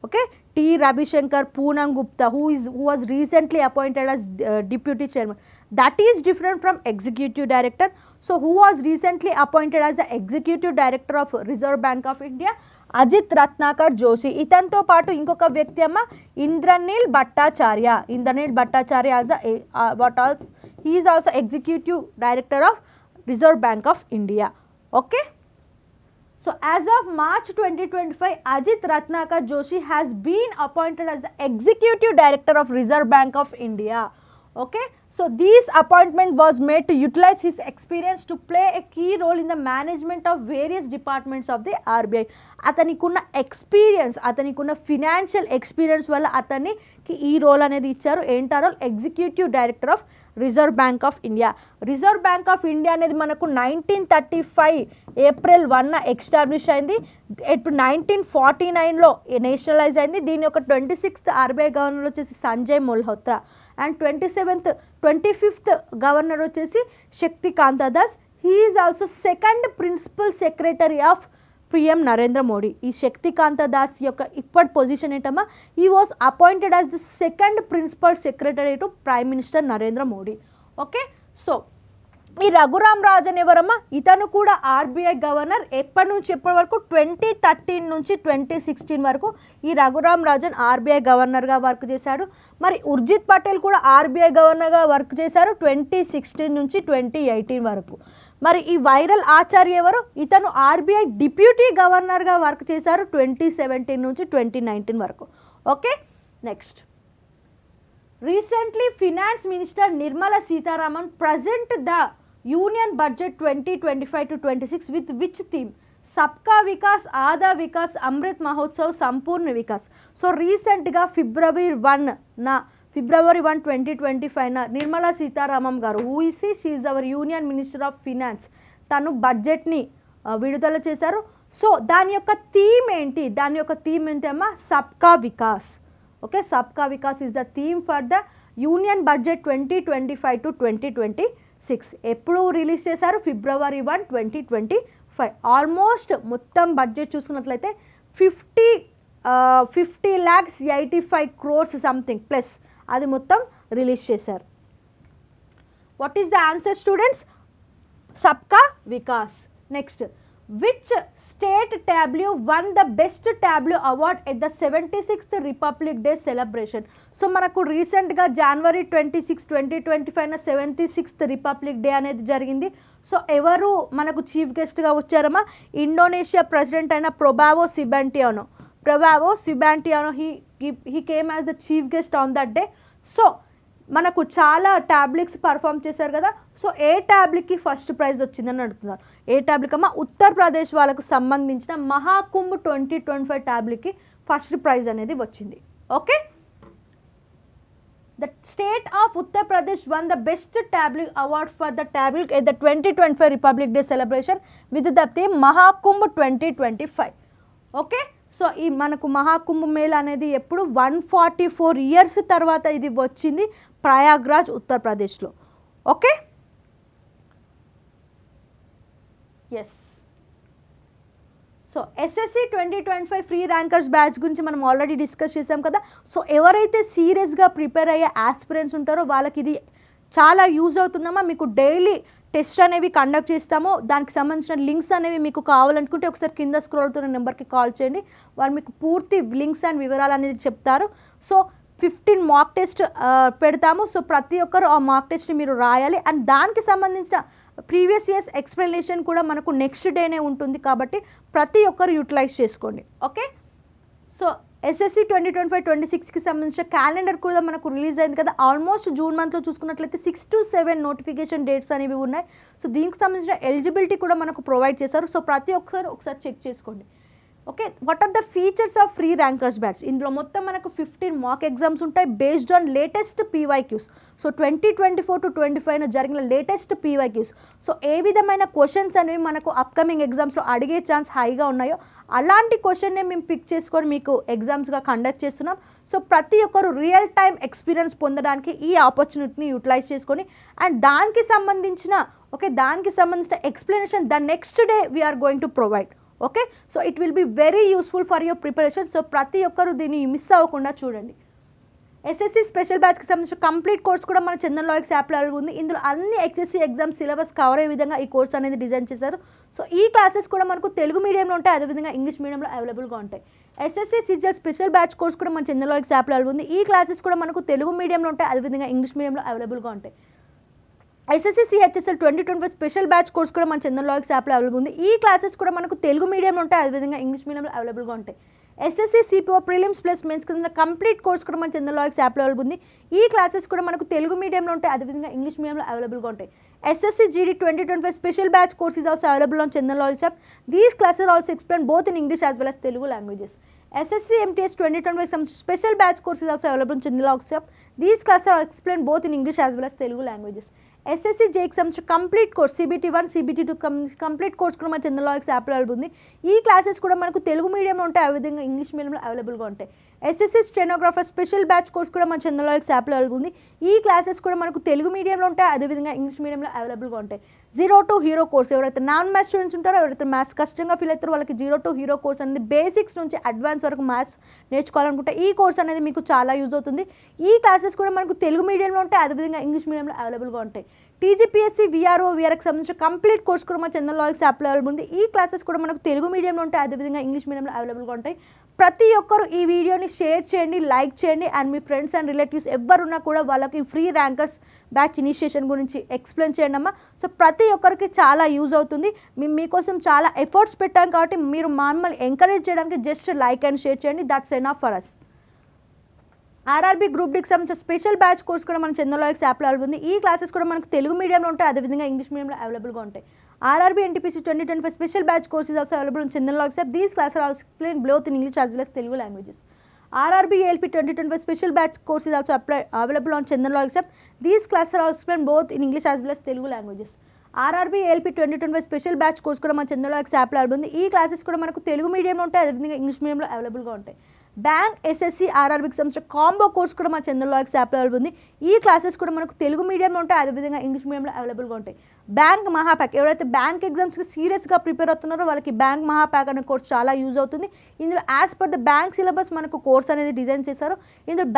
[SPEAKER 2] Okay, T Ravishankar, Poonam Gupta who was recently appointed as deputy chairman, that is different from executive director. So who was recently appointed as the executive director of Reserve Bank of India? Ajit Ratnakar Joshi. ఇతనితో పాటు ఇంకొక వ్యక్తి అమ్మ Indranil Bhattacharya. As he is also executive director of Reserve Bank of India. Okay. So as of March 2025, Ajit Ratnakar Joshi has been appointed as the Executive Director of Reserve Bank of India. Okay, so this appointment was made to utilize his experience to play a key role in the management of various departments of the RBI. అతనికున్న experience, అతనికున్న financial experience వల్ల అతనికి ఈ role అనేది ఇచ్చారు. ఏంటా role? Executive director of Reserve Bank of India. Reserve Bank of India అనేది మనకు 1935 April 1 ఎస్టాబ్లిష్ అయింది. ఇప్పుడు 1949లో నేషనలైజ్ అయింది. దీని యొక్క 26th ఆర్బీఐ గవర్నర్ వచ్చేసి Sanjay Malhotra and 25th governor వచ్చేసి Shaktikanta Das. He is also second principal secretary of PM Narendra Modi. ఈ శక్తికాంత దాస్ యొక్క ఇప్పటి పొజిషన్ ఏంటమ్మా? ఈ was appointed as the second principal secretary to prime minister Narendra Modi. Okay, so ఈ రఘురామ్ రాజన్ ఎవరమ్మా? ఇతను కూడా ఆర్బీఐ గవర్నర్. ఎప్పటి నుంచి ఎప్పటి వరకు? 2013 నుంచి 2016 వరకు ఈ రఘురామ్ రాజన్ ఆర్బీఐ గవర్నర్గా వర్క్ చేశాడు. మరి ఉర్జిత్ పటేల్ కూడా ఆర్బీఐ గవర్నర్గా వర్క్ చేశారు 2016 నుంచి 2018 వరకు. మరి ఈ వైరల్ ఆచార్య ఎవరు? ఇతను ఆర్బీఐ డిప్యూటీ గవర్నర్గా వర్క్ చేశారు 2017 నుంచి 2019 వరకు. Okay, next. Recently, Finance Minister Nirmala Sitharaman present the Union Budget 2025 to 26 with which theme? Sabka Vikas, Aadha Vikas, Amrit Mahotsav, Sampurna Vikas. So recentగా February 1, 2025 Nirmala Sitharaman garu, who is she is our union minister of finance, తను బడ్జెట్ని విడుదల చేశారు. So దాని యొక్క theme ఏంటి? అమ్మా? సబ్కా వికాస్. ఓకే, సబ్కా Vikas is the theme for the union budget 2025 to 2026. ఎప్పుడు రిలీజ్ చేశారు? February 1, 2025. ఆల్మోస్ట్ మొత్తం బడ్జెట్ చూసుకున్నట్లయితే 50,85 crores సంథింగ్ ప్లస్ అది మొత్తం రిలీజ్ చేశారు. What is the answer students? సబ్కా వికాస్. Next, which state tableau won the best tableau award at the 76th Republic Day celebration? So మనకు రీసెంట్గా January 26, 2025 76th రిపబ్లిక్ డే అనేది జరిగింది. సో ఎవరు మనకు చీఫ్ గెస్ట్గా వచ్చారమ్మా? ఇండోనేషియా ప్రెసిడెంట్ అయిన Prabowo Subianto. He came as the chief guest on that day. So మనకు చాలా ట్యాబ్లెట్స్ పర్ఫామ్ చేశారు కదా. సో ఏ ట్యాబ్లెట్కి ఫస్ట్ ప్రైజ్ వచ్చిందని అడుగుతున్నారు. ఏ ట్యాబ్లెట్ అమ్మా? ఉత్తరప్రదేశ్ వాళ్ళకు సంబంధించిన మహాకుంభ్ 2025 ట్యాబ్లెట్కి ఫస్ట్ ప్రైజ్ అనేది వచ్చింది. Okay, the state of Uttar Pradesh won the best tableau award for the tableau at the 2025 Republic Day celebration with the theme Mahakumbh 2025. Okay, so ఈ మనకు మహాకుంభ మేళ అనేది ఎప్పుడు 144 ఇయర్స్ తర్వాత ఇది వచ్చింది ప్రయాగ్రాజ్ ఉత్తరప్రదేశ్లో. Okay, yes. So SSC 2025 free rankers batch గురించి మనం ఆల్రెడీ డిస్కస్ చేసాం కదా. సో ఎవరైతే సీరియస్గా ప్రిపేర్ అయ్యే ఆస్పిరెంట్స్ ఉంటారో వాళ్ళకి ఇది చాలా యూజ్ అవుతుందమ్మా. మీకు డైలీ టెస్ట్ అనేవి కండక్ట్ చేస్తాము. దానికి సంబంధించిన లింక్స్ అనేవి మీకు కావాలనుకుంటే ఒకసారి కింద స్క్రోల్ అవుతున్న నెంబర్కి కాల్ చేయండి. వాళ్ళు మీకు పూర్తి లింక్స్ అండ్ వివరాలు అనేది చెప్తారు. సో 15 మాక్ టెస్ట్ పెడతాము. సో ప్రతి ఒక్కరు ఆ మాక్ టెస్ట్ని మీరు రాయాలి. అండ్ దానికి సంబంధించిన ప్రీవియస్ ఇయర్స్ ఎక్స్ప్లెనేషన్ కూడా మనకు నెక్స్ట్ డేనే ఉంటుంది కాబట్టి ప్రతి ఒక్కరు యూటిలైజ్ చేసుకోండి. ఓకే, సో ఎస్ఎస్సి 2025-26కి సంబంధించిన క్యాలెండర్ కూడా మనకు రిలీజ్ అయింది కదా. ఆల్మోస్ట్ జూన్ మంత్లో చూసుకున్నట్లయితే 6 to 7 నోటిఫికేషన్ డేట్స్ అనేవి ఉన్నాయి. సో దీనికి సంబంధించిన ఎలిజిబిలిటీ కూడా మనకు ప్రొవైడ్ చేశారు. సో ప్రతి ఒక్కరు ఒకసారి చెక్ చేసుకోండి. Okay, what are the features of free rankers batch? ఇందులో మొత్తం మనకు 15 మాక్ ఎగ్జామ్స్ ఉంటాయి based on latest PYQs. So 2024-25 జరిగిన లేటెస్ట్ పీవైక్యూస్. సో ఏ విధమైన క్వశ్చన్స్ అనేవి మనకు అప్కమింగ్ ఎగ్జామ్స్లో అడిగే ఛాన్స్ హైగా ఉన్నాయో అలాంటి క్వశ్చన్నే మేము పిక్ చేసుకొని మీకు ఎగ్జామ్స్గా కండక్ట్ చేస్తున్నాం. సో ప్రతి ఒక్కరు రియల్ టైం ఎక్స్పీరియన్స్ పొందడానికి ఈ ఆపర్చునిటీని యూటిలైజ్ చేసుకొని అండ్ దానికి సంబంధించిన explanation the next day we're going to provide. Okay, so it will be very useful for your preparation. So ప్రతి ఒక్కరు దీన్ని మిస్ అవ్వకుండా చూడండి. ఎస్ఎస్సి స్పెషల్ బ్యాచ్కి సంబంధించిన కంప్లీట్ కోర్స్ కూడా మన చందన్ లాయిక్స్ యాప్లో ఉంది. ఇందులో అన్ని ఎస్ఎస్సి ఎగ్జామ్స్ సిలబస్ కవర్ అయ్యే విధంగా ఈ కోర్స్ అనేది డిజైన్ చేశారు. సో ఈ క్లాసెస్ కూడా మనకు తెలుగు మీడియంలో ఉంటాయి, అదేవిధంగా ఇంగ్లీష్ మీడియంలో అవైలబుల్గా ఉంటాయి. SSC CGL special batch course కూడా మన చందన్ లాయిక్స్ యాప్లో ఉంది. ఈ క్లాసెస్ కూడా మనకు తెలుగు మీడియంలో ఉంటాయి, అదేవిధంగా ఇంగ్లీష్ మీడియంలో అవైలబుల్గా ఉంటాయి. SSC CHSL 2025 special batch course కూడా మన చందన్ లాయిక్స్ యాప్లో అవైలబుల్ ఉంది. ఈ క్లాసెస్ కూడా మనకు తెలుగు మీడియంలో ఉంటాయి, అదేవిధంగా ఇంగ్లీష్ మీడియంలో అవైలబుల్గా ఉంటాయి. SSC CPO prelims plus mains కింద కంప్లీట్ కోర్స్ కూడా మన చందన్ లాయిక్స్ యాప్లో అవైలబుల్ ఉంది. ఈ క్లాసెస్ కూడా మనకు తెలుగు మీడియంలో ఉంటాయి, అదేవిధంగా ఇంగ్లీష్ మీడియంలో అవైలబుల్గా ఉంటాయి. SSC GD 2025 special batch course is also available on Chandan Logics app. These classes are also explained both in English as well as Telugu languages. SSC MTS 2025 some special batch course is also available on Chindala Workshop. These classes are explained both in English as well as Telugu languages. SSC JEE some complete course CBT1 CBT2 complete course కూడా మన చందన్ లాయిక్స్ యాప్లో available ఉంది. ఈ classes కూడా మనకు తెలుగు మీడియంలో ఉంటాయి, అదేవిధంగా ఇంగ్లీష్ మీడియంలో అవైలబుల్గా ఉంటాయి. SSC stenographer special batch course కూడా మన చందన్ లాయిక్స్ యాప్లో అవైలబుల్ ఉంది. ఈ క్లాసెస్ కూడా మనకు తెలుగు మీడియంలో ఉంటాయి, అదేవిధంగా ఇంగ్లీష్ మీడియంలో అవైలబుల్గా ఉంటాయి. 0 to హీరో కోర్స్ ఎవరైతే నాన్ మ్యాథ్స్ స్టూడెంట్స్ ఉంటారో, ఎవరైతే మ్యాథ్స్ కష్టంగా ఫీల్ అవుతారో వాళ్ళకి 0 to హీరో కోర్స్ అనేది బేసిక్స్ నుంచి అడ్వాన్స్ వరకు మ్యాథ్స్ నేర్చుకోవాలనుకుంటే ఈ కోర్స్ అనేది మీకు చాలా యూజ్ అవుతుంది. ఈ క్లాసెస్ కూడా మనకు తెలుగు మీడియంలో ఉంటాయి, అదేవిధంగా ఇంగ్లీష్ మీడియంలో అవైలబుల్గా ఉంటాయి. టీజీపీఎస్సీ వీఆర్ఓ వీఆర్కి సంబంధించిన కంప్లీట్ కోర్స్ కూడా మన చందన్ లాయిక్స్ యాప్లో అవైలబుల్ ఉంది. ఈ క్లాసెస్ కూడా మనకు తెలుగు మీడియంలో ఉంటాయి, అదేవిధంగా ఇంగ్లీష్ మీడియంలో అవైలబుల్గా ఉంటాయి. ప్రతి ఒక్కరు ఈ వీడియోని షేర్ చేయండి, లైక్ చేయండి, and me friends and relatives ఎవరున్నా కూడా వాళ్ళకి ఫ్రీ ర్యాంకర్స్ బ్యాచ్ ఇనిషియేషన్ గురించి ఎక్స్ప్లెయిన్ చేయండి అమ్మా. సో ప్రతి ఒక్కరికి చాలా యూజ్ అవుతుంది. మేము మీకోసం చాలా ఎఫర్ట్స్ పెట్టాం కాబట్టి మీరు మమ్మల్ని ఎంకరేజ్ చేయడానికి జస్ట్ లైక్ అండ్ షేర్ చేయండి, that's enough for us. RRB group డికి సంబంధించిన స్పెషల్ బ్యాచ్ కోర్స్ కూడా మన చందన్ లాయిక్స్ యాప్లో అవైలబుల్ ఉంది. ఈ క్లాసెస్ కూడా మనకు తెలుగు మీడియంలో ఉంటాయి, అదేవిధంగా ఇంగ్లీష్ మీడియంలో అవైలబుల్గా ఉంటాయి. RRB NTPC 2025 special batch course is also available on Chandan Logics app. These classes are also explained both in English as well as Telugu languages. RRB ALP 2025 special batch course is also available on Chandan Logics app. These classes are also explained both in English as well as Telugu languages. RRB ALP 2025 special batch course కూడా మన చందన్ లాయిక్స్ యాప్లో available ఉంది. ఈ classes కూడా మనకు తెలుగు మీడియంలో ఉంటాయి, అదేవిధంగా ఇంగ్లీష్ మీడియంలో అవైలబుల్గా ఉంటాయి. బ్యాంక్ ఎస్ఎస్సి ఆర్ఆర్బీకి సంబంధించిన కాంబో కోర్స్ కూడా మన చందన్ లాయిక్స్ యాప్లో అవైలబుల్ ఉంది. ఈ క్లాసెస్ కూడా మనకు తెలుగు మీడియంలో ఉంటాయి, అదేవిధంగా ఇంగ్లీష్ మీడియంలో అవైలబుల్గా ఉంటాయి. బ్యాంక్ మహాప్యాక్ ఎవరైతే బ్యాంక్ ఎగ్జామ్స్కి సీరియస్గా ప్రిపేర్ అవుతున్నారో వాళ్ళకి బ్యాంక్ మహాప్యాక్ అనే కోర్స్ చాలా యూజ్ అవుతుంది. ఇందులో as per the bank syllabus మనకు కోర్స్ అనేది డిజైన్ చేశారు. ఇందులో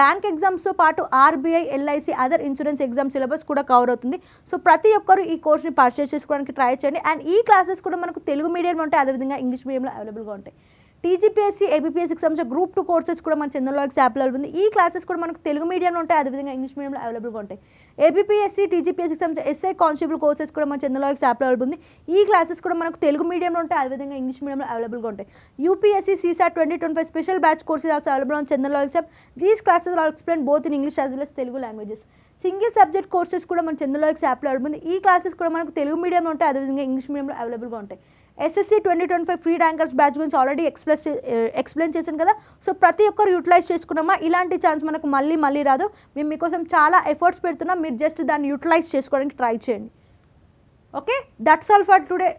[SPEAKER 2] బ్యాంక్ ఎగ్జామ్స్తో పాటు RBI LIC other insurance exam syllabus కూడా కవర్ అవుతుంది. సో ప్రతి ఒక్కరు ఈ కోర్స్ని పర్చేస్ చేసుకోవడానికి ట్రై చేయండి. అండ్ ఈ క్లాసెస్ కూడా మనకు తెలుగు మీడియంలో ఉంటాయి, అదేవిధంగా ఇంగ్లీష్ మీడియంలో అవైలబుల్గా ఉంటాయి. టీజీపీఎస్సీ ఏబీపీఎస్సీకి సంబంధించిన గ్రూప్ 2 కోర్సెస్ కూడా మన చందన్ లాయిక్స్ యాప్లో ఉంది. ఈ క్లాసెస్ కూడా మనకు తెలుగు మీడియంలో ఉంటాయి, అదేవిధంగా ఇంగ్లీష్ మీడియంలో అవైలబుల్గా ఉంటాయి. ఏబీపీఎస్సీ టీజీపీఎస్సీకి సంబంధించిన ఎస్ఐ కానిస్టేబుల్ కోర్సెస్ కూడా మన చందన్ లాయిక్స్ యాప్లో ఉంది. ఈ క్లాసెస్ కూడా మనకు తెలుగు మీడియంలో ఉంటాయి, అదేవిధంగా ఇంగ్లీష్ మీడియంలో అవైలబుల్గా ఉంటాయి. UPSC CSAT 2025 special batch courses also available on Chandan Logics app. These classes are explain both in English as well as Telugu languages. Single subject courses కూడా మన చందన్ లాయిక్స్ యాప్లో అవైలబుల్ ఉంది. ఈ క్లాసెస్ కూడా మనకు తెలుగు మీడియంలో ఉంటాయి, అదేవిధంగా ఇంగ్లీష్ మీడియంలో అవైలబుల్గా ఉంటాయి. ఎస్ఎస్సి 2025 ఫ్రీ ర్యాంకర్స్ బ్యాచ్ గురించి ఆల్రెడీ ఎక్స్ప్లెయిన్ చేశాను కదా. సో ప్రతి ఒక్కరు యూటిలైజ్ చేసుకున్నామా, ఇలాంటి ఛాన్స్ మనకు మళ్ళీ రాదు. మేము మీకోసం చాలా ఎఫర్ట్స్ పెడుతున్నాం, మీరు జస్ట్ దాన్ని యూటిలైజ్ చేసుకోవడానికి ట్రై చేయండి. Okay, that's all for today.